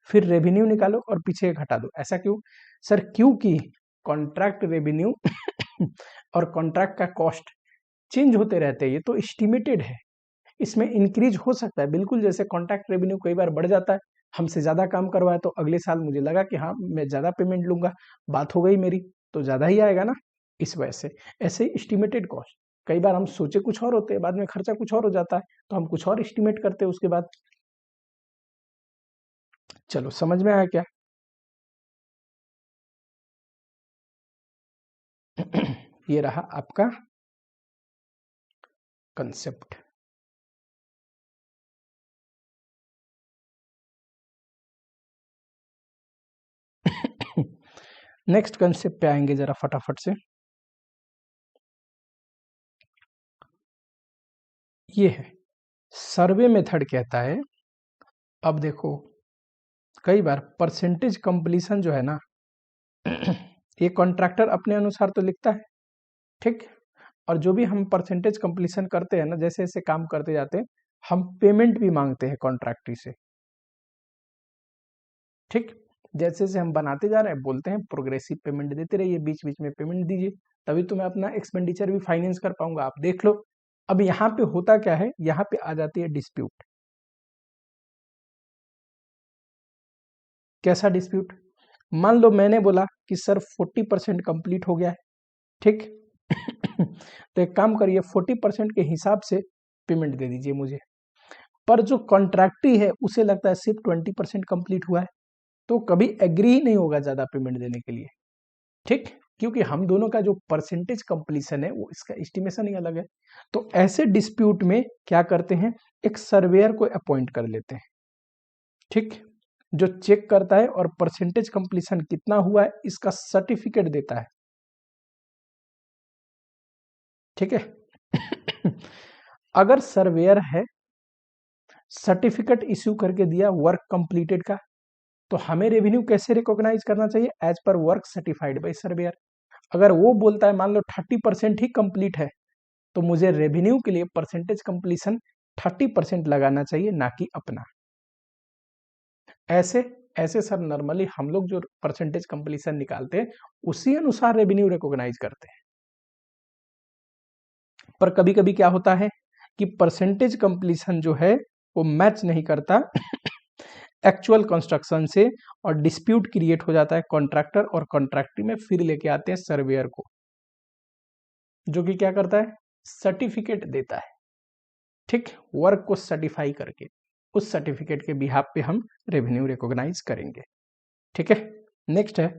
A: फिर रेवेन्यू निकालो और पीछे घटा दो। ऐसा क्यों सर, क्योंकि कॉन्ट्रैक्ट रेवेन्यू और कॉन्ट्रैक्ट का कॉस्ट चेंज होते रहते हैं, ये तो एस्टिमेटेड है, इसमें इंक्रीज हो सकता है बिल्कुल। जैसे कॉन्ट्रैक्ट रेवेन्यू कई बार बढ़ जाता है, हमसे ज्यादा काम करवाया तो अगले साल मुझे लगा कि हाँ मैं ज्यादा पेमेंट लूंगा, बात हो गई मेरी, तो ज्यादा ही आएगा ना। इस वजह से ऐसे एस्टिमेटेड कॉस्ट, कई बार हम सोचे कुछ और होते हैं, बाद में खर्चा कुछ और हो जाता है, तो हम कुछ और एस्टिमेट करते हैं उसके बाद। चलो समझ में आया क्या? ये रहा आपका कंसेप्ट। नेक्स्ट कंसेप्ट पे आएंगे जरा फटाफट से। ये है सर्वे मेथड, कहता है, अब देखो कई बार परसेंटेज कंप्लीशन जो है ना, ये कॉन्ट्रैक्टर अपने अनुसार तो लिखता है, ठीक, और जो भी हम परसेंटेज कंप्लीशन करते हैं ना, जैसे जैसे काम करते जाते हैं, हम पेमेंट भी मांगते हैं कॉन्ट्रैक्टरी से, ठीक, जैसे जैसे हम बनाते जा रहे हैं बोलते हैं प्रोग्रेसिव पेमेंट देते रहिए, बीच बीच में पेमेंट दीजिए, तभी तो मैं अपना एक्सपेंडिचर भी फाइनेंस कर पाऊंगा, आप देख लो। अब यहाँ पे होता क्या है, यहाँ पे आ जाती है डिस्प्यूट। कैसा डिस्प्यूट? मान लो मैंने बोला कि सर 40% कंप्लीट हो गया है, ठीक, तो एक काम करिए 40% के हिसाब से पेमेंट दे दीजिए मुझे, पर जो कॉन्ट्रैक्टी है उसे लगता है सिर्फ 20% कंप्लीट हुआ है, तो कभी एग्री ही नहीं होगा ज्यादा पेमेंट देने के लिए, ठीक, क्योंकि हम दोनों का जो परसेंटेज कंप्लीशन है वो इसका एस्टिमेशन ही अलग है। तो ऐसे डिस्प्यूट में क्या करते हैं, एक सर्वेयर को अपॉइंट कर लेते हैं, ठीक, जो चेक करता है और परसेंटेज कंप्लीशन कितना हुआ है इसका सर्टिफिकेट देता है, ठीक है। अगर सर्वेयर है, सर्टिफिकेट इश्यू करके दिया वर्क कंप्लीटेड का, तो हमें रेवेन्यू कैसे रिकॉग्नाइज करना चाहिए, as per work certified by surveyor. अगर वो बोलता है मान लो 30% ही कंप्लीट है, तो मुझे रेवेन्यू के लिए परसेंटेज कंप्लीशन 30% लगाना चाहिए, ना कि अपना। ऐसे ऐसे सर नॉर्मली हम लोग जो परसेंटेज कंप्लीशन निकालते हैं उसी अनुसार रेवेन्यू रिकॉग्नाइज करते हैं, पर कभी कभी क्या होता है कि परसेंटेज कंप्लीशन जो है वो मैच नहीं करता एक्चुअल कंस्ट्रक्शन से, और डिस्प्यूट क्रिएट हो जाता है कॉन्ट्रैक्टर और कॉन्ट्रैक्टी में, फिर लेके आते हैं सर्वेयर को, जो कि क्या करता है, सर्टिफिकेट देता है, ठीक, वर्क को सर्टिफाई करके, उस सर्टिफिकेट के बिहाफ पे हम रेवेन्यू रिकॉग्नाइज करेंगे, ठीक है। नेक्स्ट है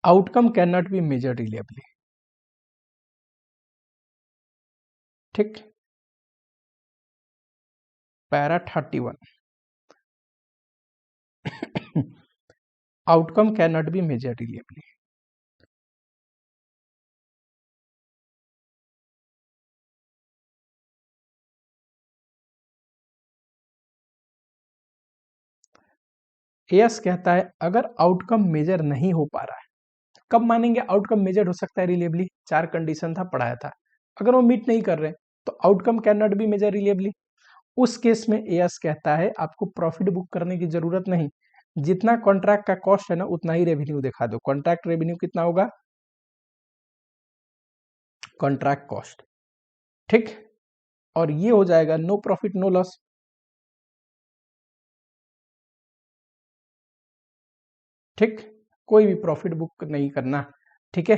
A: outcome can not be measure reliably, ठीक, para 31, outcome can not be measure reliably. Yes कहता है अगर आउटकम मेजर नहीं हो पा रहा है, कब मानेंगे आउटकम मेजर हो सकता है रिलेबली, चार कंडीशन था पढ़ाया था, अगर वो मीट नहीं कर रहे तो outcome can not be measure reliably. उस केस में एएस कहता है आपको प्रॉफिट बुक करने की जरूरत नहीं, जितना कॉन्ट्रैक्ट का कॉस्ट है ना उतना ही रेवेन्यू दिखा दो। कॉन्ट्रैक्ट रेवेन्यू कितना होगा, कॉन्ट्रैक्ट कॉस्ट, ठीक, और ये हो जाएगा नो प्रॉफिट नो लॉस, ठीक, कोई भी प्रॉफिट बुक नहीं करना, ठीक है।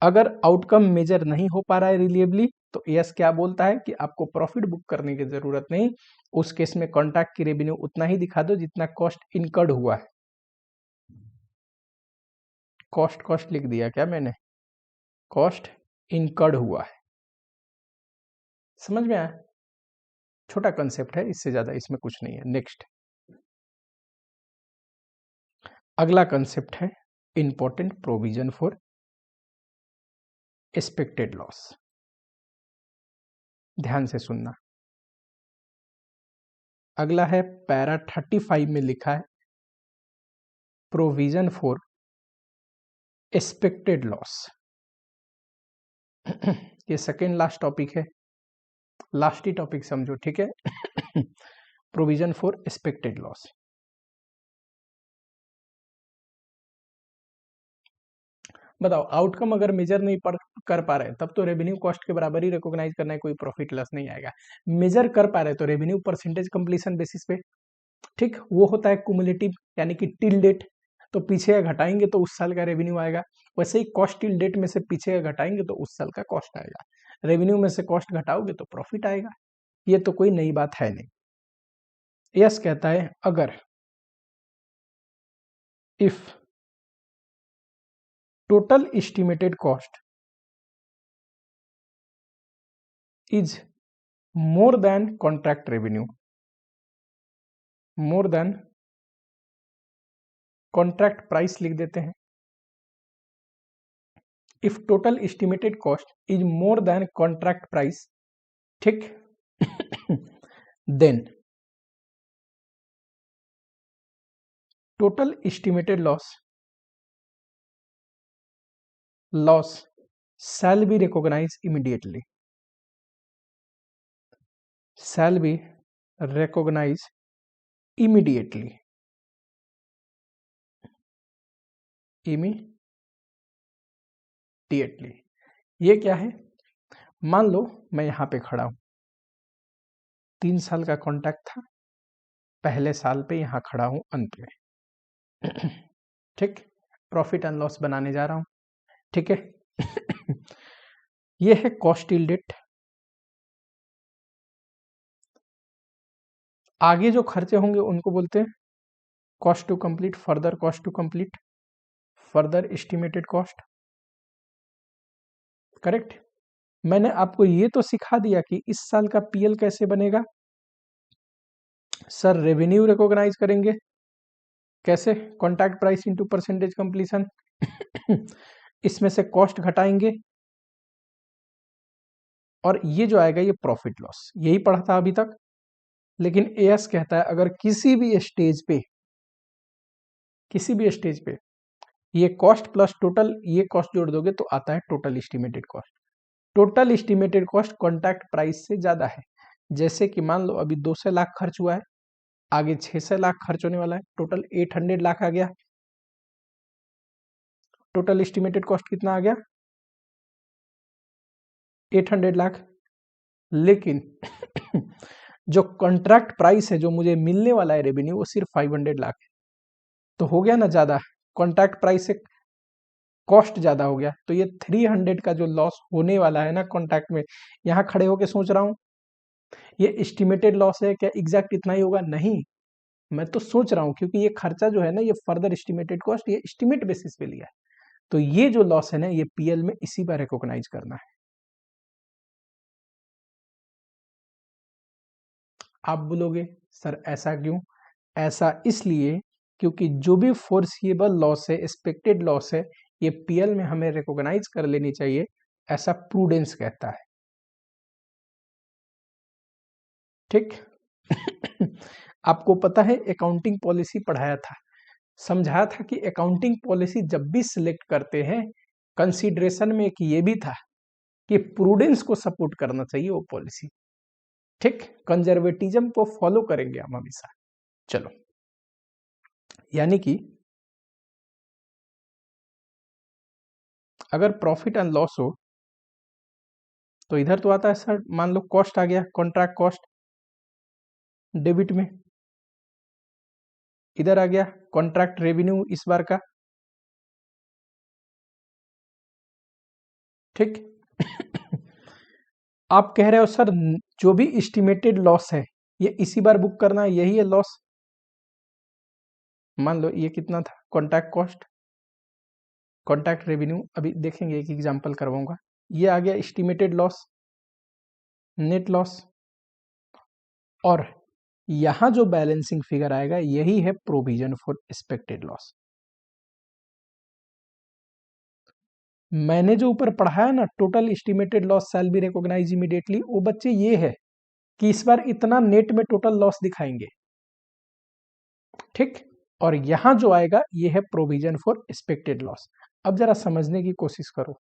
A: अगर आउटकम मेजर नहीं हो पा रहा है रिलिएबली, तो यस क्या बोलता है कि आपको प्रॉफिट बुक करने की जरूरत नहीं, उस केस में कॉन्ट्रैक्ट की रेवेन्यू उतना ही दिखा दो जितना कॉस्ट इनकर्ड हुआ है। कॉस्ट कॉस्ट लिख दिया क्या मैंने, कॉस्ट इनकर्ड हुआ है, समझ में आया, छोटा कंसेप्ट है, इससे ज्यादा इसमें कुछ नहीं है। नेक्स्ट अगला कंसेप्ट है important provision for expected loss. ध्यान से सुनना, अगला है पैरा 35 में लिखा है प्रोविजन फॉर एक्सपेक्टेड लॉस। ये सेकेंड लास्ट टॉपिक है, लास्ट ही टॉपिक समझो, ठीक है। प्रोविजन फॉर एक्सपेक्टेड लॉस, बताओ आउटकम अगर मेजर नहीं कर पा रहे तब तो रेवेन्यू कॉस्ट के बराबर ही रिकॉग्नाइज करना है, कोई प्रॉफिट लॉस नहीं आएगा। मेजर कर पा रहे तो रेवेन्यू परसेंटेज कंप्लीशन बेसिस पे, ठीक, वो होता है कुमुलेटिव, यानी कि टिल डेट, तो पीछे का घटाएंगे तो उस साल का रेवेन्यू आएगा। वैसे ही कॉस्ट टिल डेट में से पीछे का घटाएंगे तो उस साल का कॉस्ट आएगा। रेवेन्यू में से कॉस्ट घटाओगे तो प्रॉफिट आएगा। ये तो कोई नई बात है नहीं। यस कहता है अगर if total estimated cost is more than contract revenue, more than contract price लिख देते हैं। If total estimated cost is more than contract price, ठीक, then total estimated loss shall be recognized immediately, shall be recognized immediately, immediately। ये क्या है? मान लो मैं यहां पे खड़ा हूं, 3 साल का कॉन्ट्रैक्ट था, पहले साल पे यहां खड़ा हूं अंत में, ठीक, प्रॉफिट एंड लॉस बनाने जा रहा हूं, ठीक है। ये है कॉस्ट टिल डेट। आगे जो खर्चे होंगे उनको बोलते हैं cost to complete, further cost to complete, further estimated cost, correct. मैंने आपको ये तो सिखा दिया कि इस साल का पीएल कैसे बनेगा। सर रेवेन्यू रिकॉग्नाइज करेंगे कैसे? Contract price into percentage completion. इसमें से कॉस्ट घटाएंगे और ये जो आएगा ये प्रॉफिट लॉस, यही पढ़ा था अभी तक। लेकिन एएस कहता है अगर किसी भी स्टेज पे ये कॉस्ट प्लस टोटल ये कॉस्ट जोड़ दोगे तो आता है total estimated cost. Total estimated cost contract price से ज्यादा है। जैसे कि मान लो अभी 200 लाख खर्च हुआ है, आगे 600 लाख खर्च होने वाला है, टोटल 800 लाख आ गया। टोटल एस्टिमेटेड कॉस्ट कितना आ गया? 800 लाख। लेकिन जो कॉन्ट्रैक्ट प्राइस है, जो मुझे मिलने वाला है रेवेन्यू, वो सिर्फ 500 लाख है। तो हो गया ना ज्यादा, कॉन्ट्रैक्ट प्राइस से कॉस्ट ज्यादा हो गया। तो ये 300 का जो लॉस होने वाला है ना कॉन्ट्रैक्ट में, यहां खड़े होके सोच रहा हूं ये एस्टिमेटेड लॉस है क्या एग्जैक्ट इतना ही होगा? नहीं, मैं तो सोच रहा हूं क्योंकि ये खर्चा जो है ना, ये फर्दर एस्टिमेटेड कॉस्ट, ये एस्टिमेट बेसिस पे लिया है। तो ये जो लॉस है ना, ये पीएल में इसी बार रिकॉग्नाइज करना है। आप बोलोगे सर ऐसा क्यों? ऐसा इसलिए क्योंकि जो भी फोर्सिएबल लॉस है, एक्सपेक्टेड लॉस है, ये पीएल में हमें रिकॉग्नाइज कर लेनी चाहिए, ऐसा प्रूडेंस कहता है, ठीक। आपको पता है अकाउंटिंग पॉलिसी पढ़ाया था, समझाया था कि अकाउंटिंग पॉलिसी जब भी सिलेक्ट करते हैं, कंसीडरेशन में एक ये भी था कि प्रूडेंस को सपोर्ट करना चाहिए वो पॉलिसी, ठीक। कंजर्वेटिज्म को फॉलो करेंगे हम हमेशा। चलो, यानी कि अगर प्रॉफिट एंड लॉस हो तो इधर तो आता है सर, मान लो कॉस्ट आ गया, कॉन्ट्रैक्ट कॉस्ट डेबिट में, इधर आ गया कॉन्ट्रैक्ट रेवेन्यू इस बार का, ठीक। आप कह रहे हो सर जो भी एस्टिमेटेड लॉस है ये इसी बार बुक करना है, यही है लॉस। मान लो ये कितना था कॉन्ट्रैक्ट कॉस्ट, कॉन्ट्रैक्ट रेवेन्यू, अभी देखेंगे एक एग्जांपल करवाऊंगा। ये आ गया एस्टिमेटेड लॉस, नेट लॉस, और यहां जो बैलेंसिंग फिगर आएगा यही है प्रोविजन फॉर एक्सपेक्टेड लॉस। मैंने जो ऊपर पढ़ा है ना, total estimated loss shall be recognise immediately, वो बच्चे ये है कि इस बार इतना नेट में टोटल लॉस दिखाएंगे, ठीक। और यहां जो आएगा ये है प्रोविजन फॉर एक्सपेक्टेड लॉस। अब जरा समझने की कोशिश करो,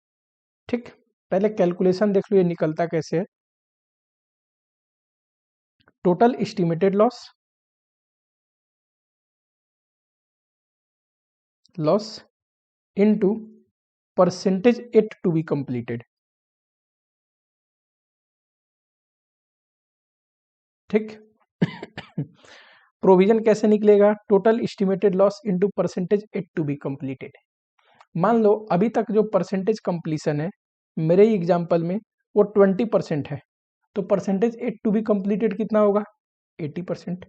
A: ठीक। पहले कैलकुलेशन देख लो ये निकलता कैसे है। Total estimated loss into percentage yet to be completed, ठीक। प्रोविजन कैसे निकलेगा? Total estimated loss into percentage yet to be completed. मान लो अभी तक जो परसेंटेज कंप्लीशन है मेरे ही एग्जांपल में वो 20% है, तो percentage yet to be completed कितना होगा? 80%।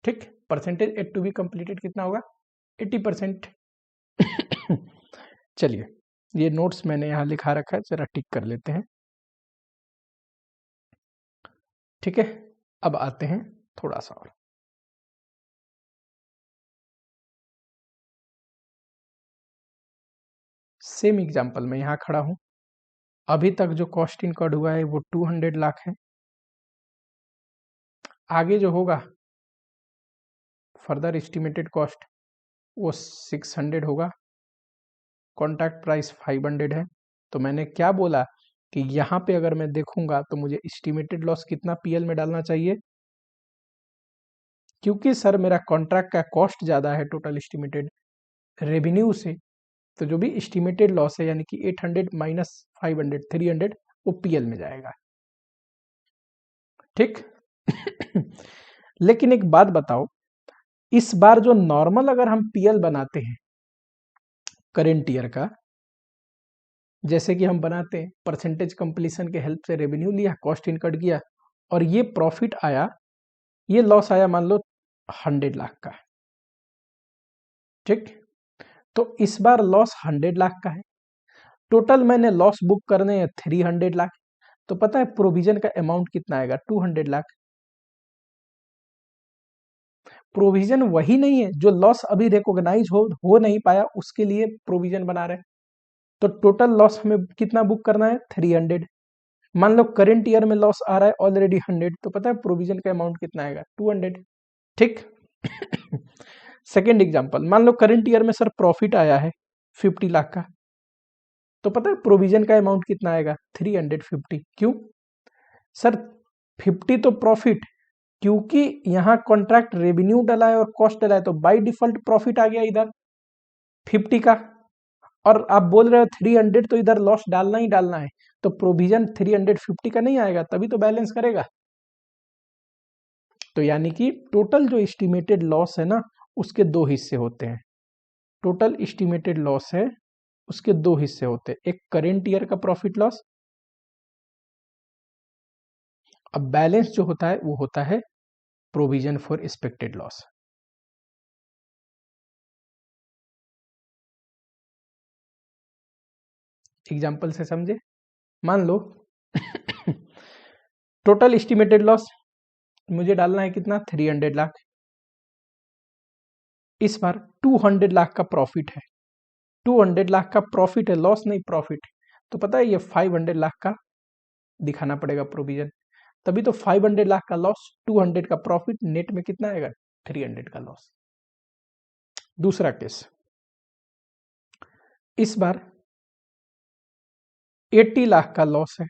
A: ठीक, percentage yet to be completed कितना होगा? 80%। चलिए, ये नोट्स मैंने यहाँ लिखा रखा है, जरा टिक कर लेते हैं। ठीक है, अब आते हैं थोड़ा सा और। सेम एग्जांपल में यहाँ खड़ा हूं, अभी तक जो कॉस्ट इनकर्ड हुआ है वो 200 लाख है। आगे जो होगा फर्दर एस्टिमेटेड कॉस्ट वो 600 होगा, कॉन्ट्रैक्ट प्राइस 500 है। तो मैंने क्या बोला कि यहाँ पे अगर मैं देखूंगा तो मुझे एस्टिमेटेड लॉस कितना पीएल में डालना चाहिए? क्योंकि सर मेरा कॉन्ट्रैक्ट का कॉस्ट ज़्यादा है टोटल एस्टिमेटेड रेवेन्यू से, तो जो भी एस्टिमेटेड लॉस है यानी कि 800 माइनस 500 300 वो पीएल में जाएगा। ठीक। लेकिन एक बात बताओ, इस बार जो नॉर्मल अगर हम पीएल बनाते हैं करेंट ईयर का, जैसे कि हम बनाते हैं परसेंटेज कंप्लीशन के हेल्प से रेवेन्यू लिया, कॉस्ट इनकर्ड किया और ये प्रॉफिट आया, ये लॉस आया मान लो 100 लाख का। ठीक, तो इस बार लॉस 100 लाख का है, टोटल मैंने लॉस बुक करने हैं 300 लाख। तो पता है प्रोविजन का अमाउंट कितना आएगा? 200 लाख। प्रोविजन वही नहीं है जो लॉस अभी रिकॉग्नाइज हो नहीं पाया, उसके लिए प्रोविजन बना रहे हैं। तो टोटल लॉस हमें कितना बुक करना है? 300। मान लो करेंट ईयर में लॉस आ रहा है ऑलरेडी 100, तो पता है प्रोविजन का अमाउंट कितना आएगा? 200। ठीक। सेकेंड एग्जांपल, मान लो करेंट ईयर में सर प्रॉफिट आया है 50 लाख का, तो पता है प्रोविजन का अमाउंट कितना आएगा? 350। क्यों सर? 50 तो प्रॉफिट, क्योंकि यहाँ कॉन्ट्रैक्ट रेवेन्यू डला है और कॉस्ट डला है, तो बाय डिफॉल्ट प्रॉफिट आ गया इधर 50 का, और आप बोल रहे हो 300, तो इधर लॉस डालना ही डालना है, तो प्रोविजन 350 का नहीं आएगा, तभी तो बैलेंस करेगा। तो यानी कि टोटल जो एस्टिमेटेड लॉस है ना, उसके दो हिस्से होते हैं। टोटल एस्टिमेटेड लॉस है उसके दो हिस्से होते हैं, एक करेंट ईयर का प्रॉफिट लॉस, अब बैलेंस जो होता है वो होता है provision for expected loss. Example से समझे, मान लो टोटल एस्टिमेटेड लॉस मुझे डालना है कितना? 300 लाख। इस बार 200 लाख का प्रॉफिट है, 200 लाख का प्रॉफिट है, लॉस नहीं प्रॉफिट। तो पता है ये 500 लाख का दिखाना पड़ेगा प्रोविजन, तभी तो 500 लाख का लॉस, 200 का प्रॉफिट, नेट में कितना आएगा? 300 का लॉस। दूसरा केस, इस बार 80 लाख का लॉस है।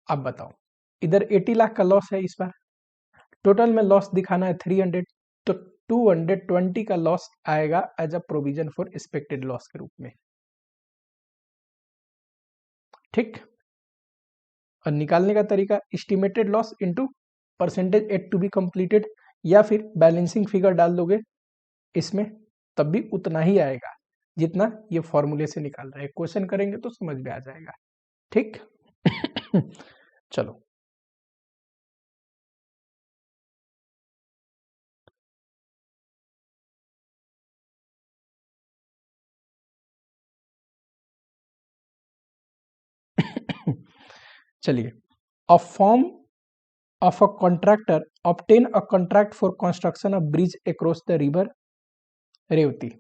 A: अब बताओ, इधर 80 लाख का लॉस है, इस बार टोटल में लॉस दिखाना है 300, तो 220 का लॉस आएगा as a provision for expected loss के रूप में। ठीक, और निकालने का तरीका estimated loss into percentage yet to be completed, या फिर बैलेंसिंग फिगर डाल दोगे इसमें, तब भी उतना ही आएगा जितना ये फॉर्मूले से निकाल रहे हैं। क्वेश्चन करेंगे तो समझ में आ जाएगा। ठीक। चलो, चलिए, a form of a contractor obtain a contract for construction of bridge across the river Revati.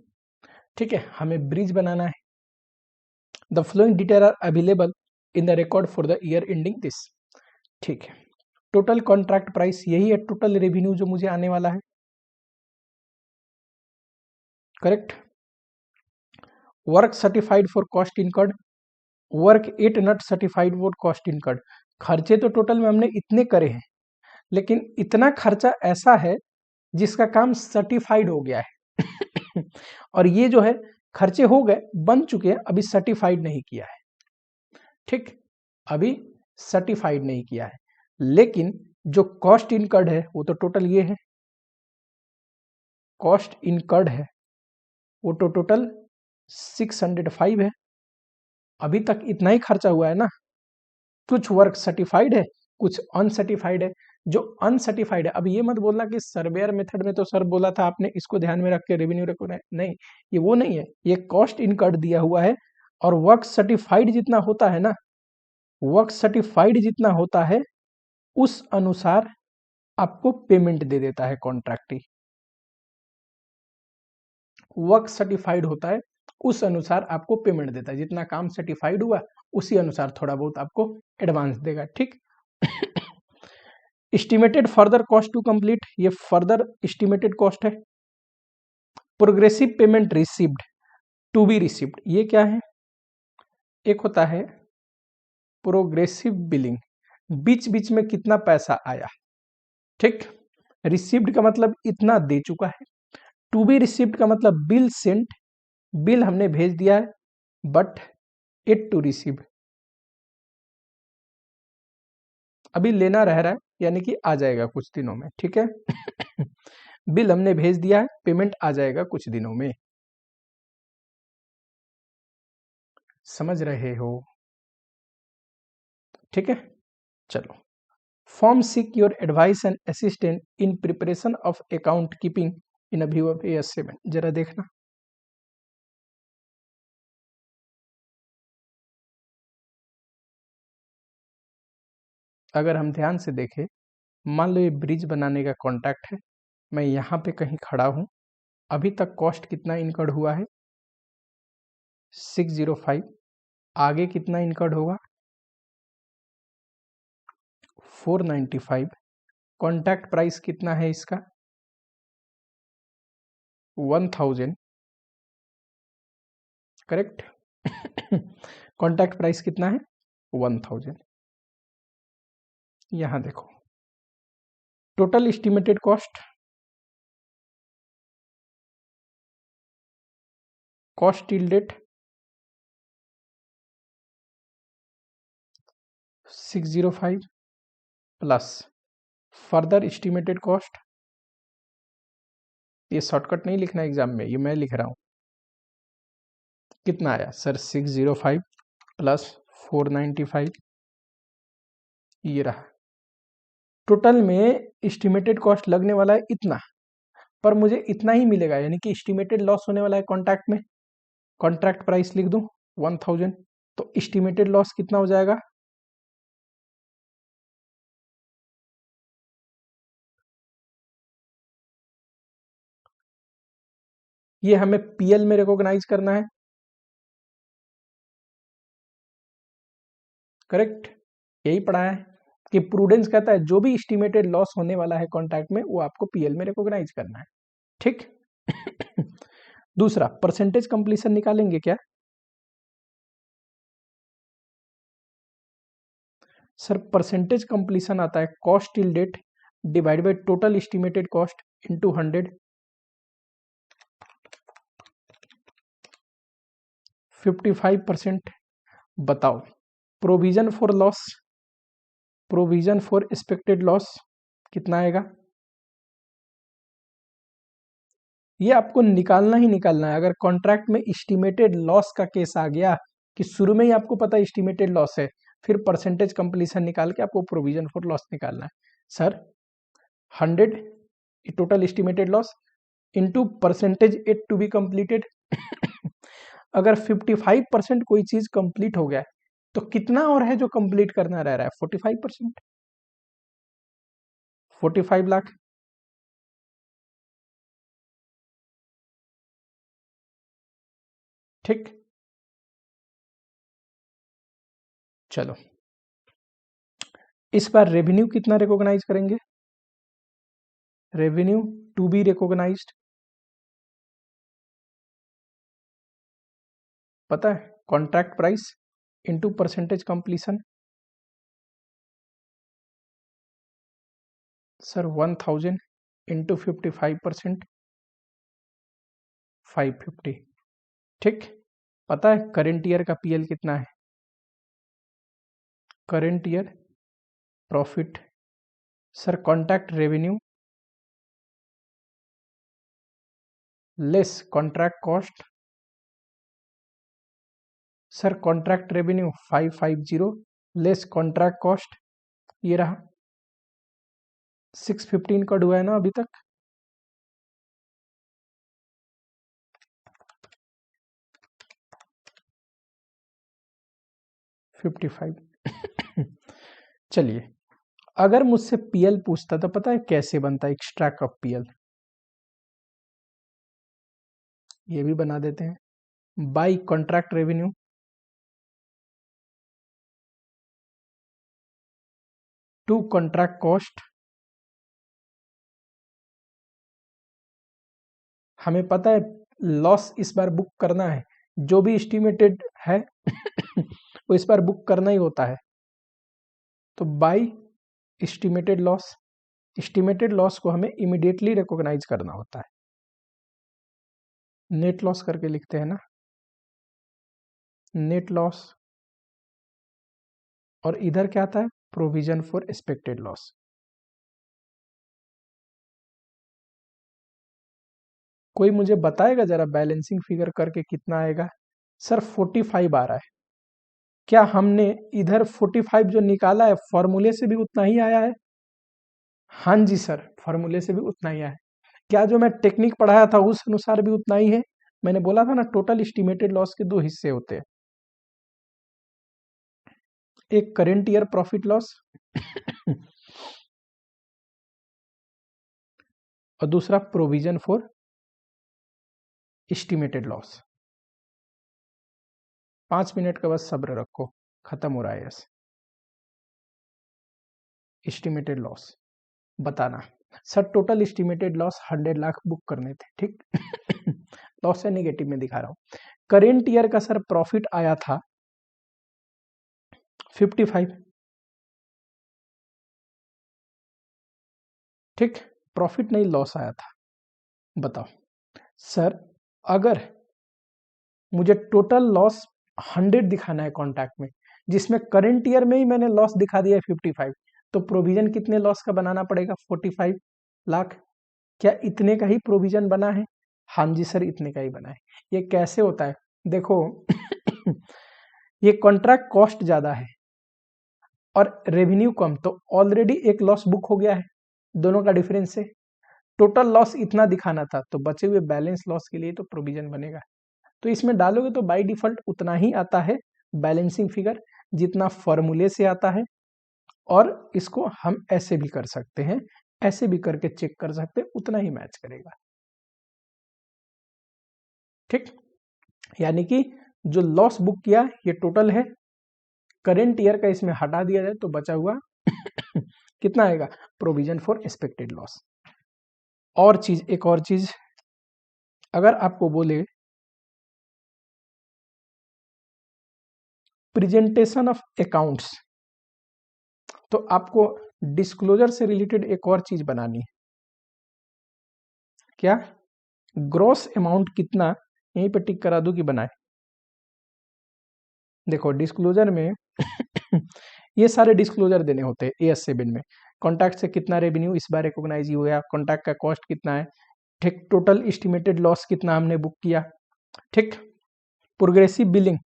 A: ठीक है, हमें ब्रिज बनाना है। The flowing detail are available in the record for the year ending this. ठीक है, टोटल कॉन्ट्रैक्ट प्राइस यही है, टोटल रेवेन्यू जो मुझे आने वाला है। Correct. Work certified for cost incurred, work it not certified for cost incurred. खर्चे तो टोटल में हमने इतने करे हैं, लेकिन इतना खर्चा ऐसा है जिसका काम सर्टिफाइड हो गया है और ये जो है खर्चे हो गए, बन चुके हैं, अभी सर्टिफाइड नहीं किया है। ठीक, अभी सर्टिफाइड नहीं किया है, लेकिन जो कॉस्ट इनकर्ड है वो तो टोटल ये है, कॉस्ट इनकर्ड है वो तो टोटल 605 है। अभी तक इतना ही खर्चा हुआ है ना। कुछ वर्क सर्टिफाइड है, कुछ अनसर्टिफाइड है। जो अनसर्टिफाइड है, अब ये मत बोलना कि सर्वेयर मेथड में तो सर बोला था आपने इसको ध्यान में रख के रेवेन्यू रिकॉग्नाइज, नहीं, ये वो नहीं है। ये कॉस्ट इनकर्ड दिया हुआ है, और वर्क सर्टिफाइड जितना होता है ना, वर्क सर्टिफाइड जितना होता है उस अनुसार आपको पेमेंट दे देता है कॉन्ट्रैक्टी। वर्क सर्टिफाइड होता है उस अनुसार आपको पेमेंट देता है, जितना काम सर्टिफाइड हुआ उसी अनुसार थोड़ा बहुत आपको एडवांस देगा, ठीक। Estimated further cost to complete, ये फर्दर एस्टिमेटेड कॉस्ट है। Progressive payment received to be received, ये क्या है? एक होता है प्रोग्रेसिव बिलिंग, बीच बीच में कितना पैसा आया, ठीक। रिसीव्ड का मतलब इतना दे चुका है। टू बी रिसीव्ड का मतलब बिल सेंट, बिल हमने भेज दिया है बट इट टू रिसीव, अभी लेना रह रहा है, यानी कि आ जाएगा कुछ दिनों में, ठीक है। बिल हमने भेज दिया है, पेमेंट आ जाएगा कुछ दिनों में, समझ रहे हो, ठीक है। चलो, form seek your advice and assistant in preparation of account keeping in a view of AS7, जरा देखना। अगर हम ध्यान से देखें, मान लो ये ब्रिज बनाने का कॉन्ट्रैक्ट है, मैं यहाँ पे कहीं खड़ा हूँ, अभी तक कॉस्ट कितना इनकर्ड हुआ है? 605। आगे कितना इनकर्ड होगा? 495। कॉन्ट्रैक्ट प्राइस कितना है इसका? 1000, करेक्ट। कॉन्ट्रैक्ट प्राइस कितना है? 1000। यहां देखो, total estimated cost, cost till date 605 plus further estimated cost, ये शॉर्टकट नहीं लिखना एग्जाम में, ये मैं लिख रहा हूं। कितना आया सर? 605 प्लस 495, ये रहा। टोटल में एस्टिमेटेड कॉस्ट लगने वाला है इतना, पर मुझे इतना ही मिलेगा, यानी कि एस्टिमेटेड लॉस होने वाला है कॉन्ट्रैक्ट में। कॉन्ट्रैक्ट प्राइस लिख दूं 1000, तो एस्टिमेटेड लॉस कितना हो जाएगा? ये हमें PL में रिकॉग्नाइज करना है, करेक्ट। यही पढ़ा है कि प्रूडेंस कहता है जो भी एस्टिमेटेड लॉस होने वाला है कॉन्ट्रैक्ट में वो आपको PL में रिकॉग्नाइज करना है, ठीक। दूसरा, परसेंटेज कंप्लीशन निकालेंगे क्या? सर परसेंटेज कंप्लीशन आता है cost till date divide by total estimated cost into 100, 55%। बताओ, provision for loss, provision for expected loss कितना आएगा? ये आपको निकालना ही निकालना है। अगर कॉन्ट्रैक्ट में एस्टिमेटेड लॉस का केस आ गया कि शुरू में ही आपको पता है एस्टिमेटेड लॉस है, फिर परसेंटेज कंप्लीशन निकाल के आपको प्रोविजन फॉर लॉस निकालना है। Sir 100 total estimated loss into percentage yet to be completed. अगर 55% कोई चीज कंप्लीट हो गया तो कितना और है जो कंप्लीट करना रह रहा है? 45%, 45 लाख, ठीक। चलो, इस बार रेवेन्यू कितना रिकॉग्नाइज करेंगे? रेवेन्यू टू बी रिकॉग्नाइज्ड, पता है? Contract price into percentage completion. Sir 1000 into 55%, 550, ठीक। पता है करेंट ईयर का PL कितना है? Current year profit sir contract revenue less contract cost. Sir contract revenue 550 less contract cost, ये रहा 615 कट हुआ है ना अभी तक। $55। चलिए, अगर मुझसे पीएल पूछता तो पता है कैसे बनता है एक्सट्रैक्ट ऑफ पीएल, ये भी बना देते हैं by contract revenue to contract cost. हमें पता है लॉस इस बार बुक करना है, जो भी एस्टिमेटेड है वो इस बार बुक करना ही होता है। तो by estimated loss, estimated loss को हमें इमीडिएटली रिकॉग्नाइज करना होता है, नेट लॉस करके लिखते हैं ना, नेट लॉस। और इधर क्या आता है, प्रोविजन फॉर एक्सपेक्टेड लॉस। कोई मुझे बताएगा जरा बैलेंसिंग फिगर करके कितना आएगा। सर 45 आ रहा है, क्या हमने इधर 45 जो निकाला है फॉर्मूले से भी उतना ही आया है? हाँ जी सर, फॉर्मूले से भी उतना ही आया है। क्या जो मैं टेक्निक पढ़ाया था उस अनुसार भी उतना ही है? मैंने बोला था ना टोटल एस्टिमेटेड लॉस के दो हिस्से होते हैं, एक करेंट ईयर प्रॉफिट लॉस और दूसरा provision for estimated loss. 5 minute का बस सब्र रखो, खत्म हो रहा है यस। एस्टिमेटेड लॉस बताना। Sir total estimated loss 100 lakh book करने थे, ठीक लॉस है नेगेटिव में दिखा रहा हूं। करेंट ईयर का सर प्रॉफिट आया था 55, ठीक, प्रॉफिट नहीं लॉस आया था। बताओ सर, अगर मुझे टोटल लॉस 100 दिखाना है कॉन्ट्रैक्ट में, जिसमें करंट ईयर में ही मैंने लॉस दिखा दिया है 55, तो प्रोविजन कितने लॉस का बनाना पड़ेगा? 45 लाख। क्या इतने का ही प्रोविजन बना है? हाँ जी सर, इतने का ही बना है। ये कैसे होता है देखो ये कॉन्ट्रैक्ट कॉस्ट ज्यादा है और रेवेन्यू कम, तो ऑलरेडी एक लॉस बुक हो गया है, दोनों का डिफरेंस है। टोटल लॉस इतना दिखाना था, तो बचे हुए बैलेंस लॉस के लिए तो प्रोविजन बनेगा। तो इसमें डालोगे तो बाय डिफॉल्ट उतना ही आता है बैलेंसिंग फिगर जितना फॉर्मूले से आता है। और इसको हम ऐसे भी कर सकते हैं, ऐसे भी करके चेक कर सकते हैं, उतना ही मैच करेगा, ठीक। यानी कि जो लॉस बुक किया ये टोटल है, करेंट ईयर का इसमें हटा दिया जाए तो बचा हुआ कितना आएगा? Provision for expected loss. और चीज, एक और चीज, अगर आपको बोले प्रेजेंटेशन ऑफ अकाउंट्स, तो आपको डिस्क्लोजर से रिलेटेड एक और चीज बनानी है। क्या? ग्रॉस अमाउंट कितना, यहीं पे टिक करा दो कि बनाए। देखो डिस्क्लोजर में ये सारे डिस्क्लोजर देने होते हैं AS7 में। कॉन्ट्रैक्ट से कितना रेवेन्यू इस बार रिकॉग्नाइज हुआ, कॉन्ट्रैक्ट का कॉस्ट कितना है, ठीक, टोटल एस्टिमेटेड लॉस कितना हमने बुक किया, ठीक। प्रोग्रेसिव बिलिंग,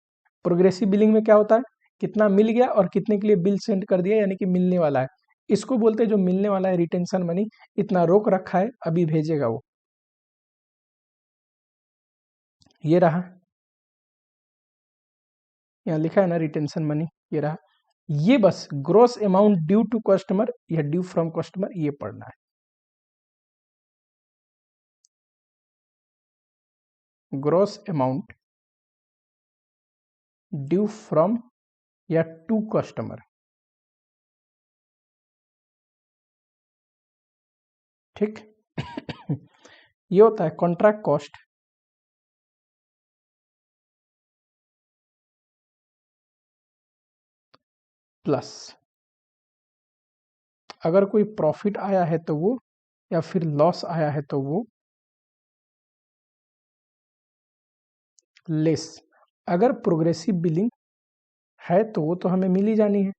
A: प्रोग्रेसिव बिलिंग में क्या होता है, कितना मिल गया और कितने के लिए बिल सेंड कर दिया, यानी कि मिलने वाला है। इसको बोलते हैं जो मिलने वाला है रिटेंशन मनी, इतना रोक रखा है अभी भेजेगा वो, ये रहा, यहाँ लिखा है ना रिटेंशन मनी, ये रहा। ये बस gross amount due to customer या ड्यू फ्रॉम कस्टमर ये पढ़ना है। ग्रॉस अमाउंट ड्यू फ्रॉम या टू कस्टमर, ठीक ये होता है कॉन्ट्रैक्ट कॉस्ट प्लस, अगर कोई प्रॉफिट आया है तो वो, या फिर लॉस आया है तो वो, लेस, अगर प्रोग्रेसिव बिलिंग है तो वो तो हमें मिल ही जानी है,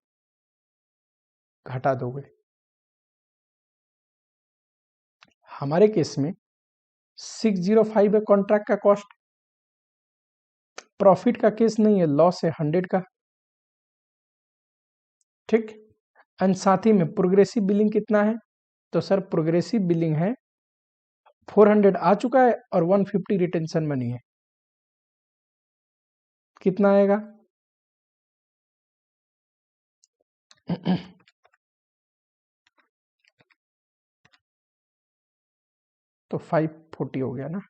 A: घटा दोगे। हमारे केस में 605 है कॉन्ट्रैक्ट का कॉस्ट, प्रॉफिट का केस नहीं है, लॉस है 100 का, ठीक। एंड साथ ही में प्रोग्रेसिव बिलिंग कितना है, तो सर प्रोग्रेसिव बिलिंग है 400 आ चुका है और 150 रिटेंशन मनी है, कितना आएगा तो 540 हो गया ना,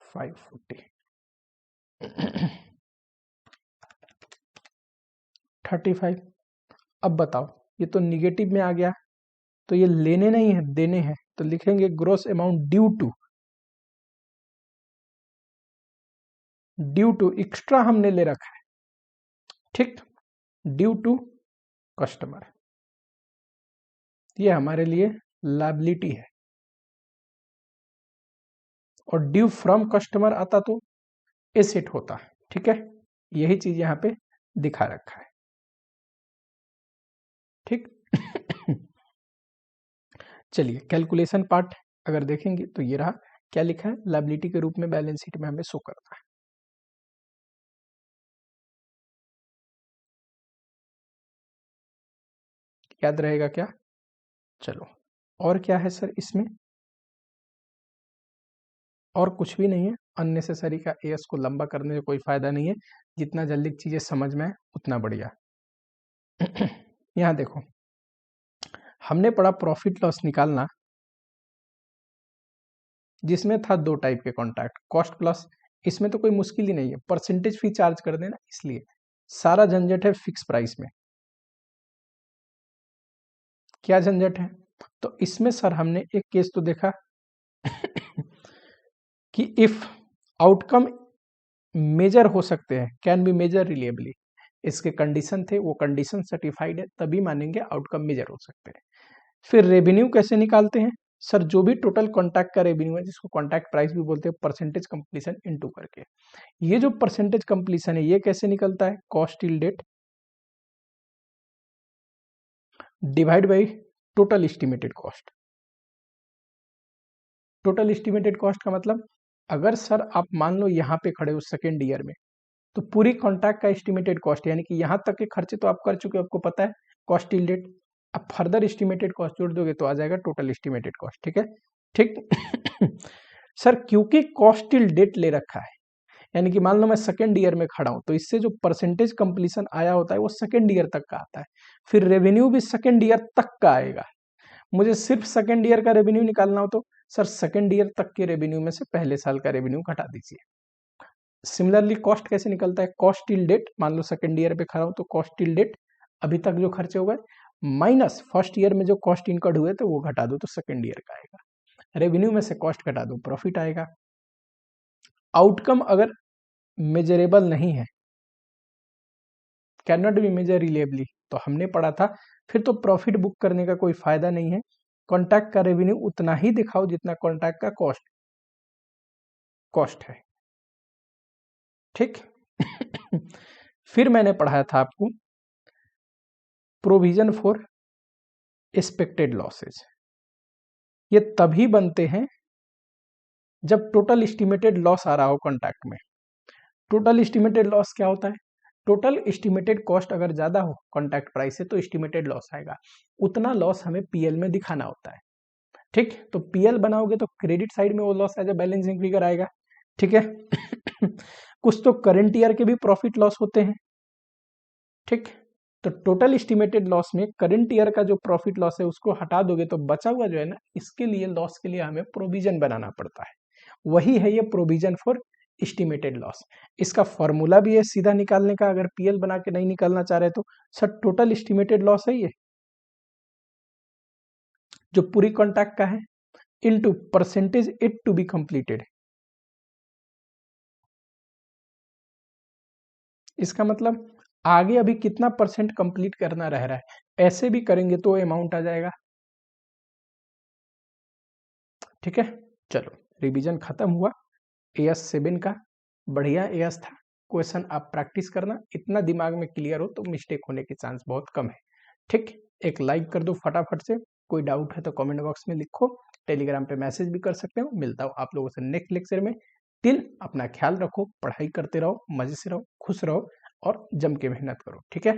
A: 540 35। अब बताओ, ये तो निगेटिव में आ गया, तो ये लेने नहीं है देने हैं, तो लिखेंगे gross amount due to extra हमने ले रखा है, ठीक, ड्यू टू कस्टमर, ये हमारे लिए लायबिलिटी है। और ड्यू फ्रॉम कस्टमर आता तो एसेट होता, ठीक है, यही चीज यहां पे दिखा रखा है, ठीक। चलिए कैलकुलेशन पार्ट अगर देखेंगे तो ये रहा, क्या लिखा है, लायबिलिटी के रूप में बैलेंस शीट में हमें शो करता है। याद रहेगा क्या, चलो। और क्या है सर इसमें, और कुछ भी नहीं है, अननेसेसरी का एएस को लंबा करने से कोई फायदा नहीं है, जितना जल्दी चीजें समझ में आए उतना बढ़िया। यहां देखो, हमने पढ़ा प्रॉफिट लॉस निकालना, जिसमें था 2 टाइप के कॉन्ट्रैक्ट, कॉस्ट प्लस, इसमें तो कोई मुश्किल ही नहीं है, परसेंटेज फी चार्ज कर देना, इसलिए सारा झंझट है फिक्स प्राइस में। क्या झंझट है, तो इसमें सर हमने एक केस तो देखा कि इफ आउटकम मेजर हो सकते हैं, कैन बी मेजर रिलेबली, इसके कंडीशन थे, वो कंडीशन सर्टिफाइड है, तभी मानेंगे आउटकम मेजर हो सकते हैं। फिर रेवेन्यू कैसे निकालते हैं, सर जो भी टोटल कॉन्ट्रैक्ट का रेवेन्यू है, जिसको कॉन्ट्रैक्ट प्राइस भी बोलते हैं, परसेंटेज कंप्लीशन इनटू करके, ये जो परसेंटेज कंप्लीशन है ये कैसे निकलता है, cost till date divide by total estimated cost. Total estimated cost का मतलब, अगर सर आप मान लो यहाँ पे खड़े हो सेकेंड ईयर में, तो पूरी कॉन्ट्रैक्ट का एस्टिमेटेड कॉस्ट, यानी कि यहाँ तक के खर्चे तो आप कर चुके हो, आपको पता है कॉस्ट टिल डेट, अब फर्दर एस्टिमेटेड कॉस्ट जोड़ दोगे तो आ जाएगा टोटल एस्टिमेटेड कॉस्ट, ठीक है, ठीक। सर क्योंकि कॉस्ट टिल डेट ले रखा है, यानी कि मान लो मैं सेकेंड ईयर में खड़ा हूं, तो इससे जो परसेंटेज कंप्लीशन आया होता है वो सेकेंड ईयर तक का आता है, फिर रेवेन्यू भी सेकेंड ईयर तक का आएगा। मुझे सिर्फ सेकेंड ईयर का रेवेन्यू निकालना हो तो सर सेकेंड ईयर तक के रेवेन्यू में से पहले साल का रेवेन्यू घटा दीजिए। सिमिलरली कॉस्ट कैसे निकलता है, कॉस्ट टिल डेट, मान लो सेकेंड ईयर पे खड़ा हूं तो कॉस्ट टिल डेट अभी तक जो खर्चे हो गए माइनस फर्स्ट ईयर में जो कॉस्ट इनकर्ड हुए तो वो घटा दो, तो सेकेंड ईयर का आएगा। रेवेन्यू में से कॉस्ट घटा दो, प्रॉफिट आएगा। आउटकम अगर मेजरेबल नहीं है, कैन नॉट बी मेजर रिलेबली, तो हमने पढ़ा था फिर तो प्रॉफिट बुक करने का कोई फायदा नहीं है, कॉन्ट्रैक्ट का रेवेन्यू उतना ही दिखाओ जितना कॉन्ट्रैक्ट का कॉस्ट है, ठीक। फिर मैंने पढ़ाया था आपको प्रोविजन फॉर एक्सपेक्टेड लॉसेज, ये तभी बनते हैं जब टोटल एस्टिमेटेड लॉस आ रहा हो कॉन्ट्रैक्ट में। टोटल एस्टिमेटेड लॉस क्या होता है, टोटल एस्टिमेटेड कॉस्ट अगर ज्यादा हो कॉन्ट्रैक्ट प्राइस से तो एस्टिमेटेड लॉस आएगा, उतना लॉस हमें पीएल में दिखाना होता है, ठीक। तो पीएल बनाओगे तो क्रेडिट साइड में वो loss as a balancing figure आएगा, ठीक है। कुछ तो करंट ईयर के भी प्रॉफिट लॉस होते हैं, ठीक। तो टोटल एस्टिमेटेड लॉस में करंट ईयर का जो प्रॉफिट लॉस है उसको हटा दोगे तो बचा हुआ जो है ना, इसके लिए लॉस के लिए हमें प्रोविजन बनाना पड़ता है, वही है ये प्रोविजन फॉर एस्टिमेटेड लॉस। इसका फॉर्मूला भी है सीधा निकालने का, अगर पीएल बना के नहीं निकालना चाह रहे तो सर टोटल एस्टिमेटेड लॉस है ये जो पूरी कॉन्ट्रैक्ट का है, into percentage yet to be completed. इसका मतलब आगे अभी कितना परसेंट कंप्लीट करना रह रहा है, ऐसे भी करेंगे तो अमाउंट आ जाएगा, ठीक है। चलो रिवीजन खत्म हुआ एएस 7 का, बढ़िया एएस था, क्वेश्चन आप प्रैक्टिस करना, इतना दिमाग में क्लियर हो तो मिस्टेक होने के चांस बहुत कम है, ठीक। एक लाइक कर दो फटाफट से, कोई डाउट है तो कमेंट बॉक्स में लिखो, टेलीग्राम पे मैसेज भी कर सकते हो। मिलता हूँ आप लोगों से नेक्स्ट लेक्चर में। टिल अपना ख्याल रखो, पढ़ाई करते रहो, मजे से रहो, खुश रहो और जम के मेहनत करो, ठीक है।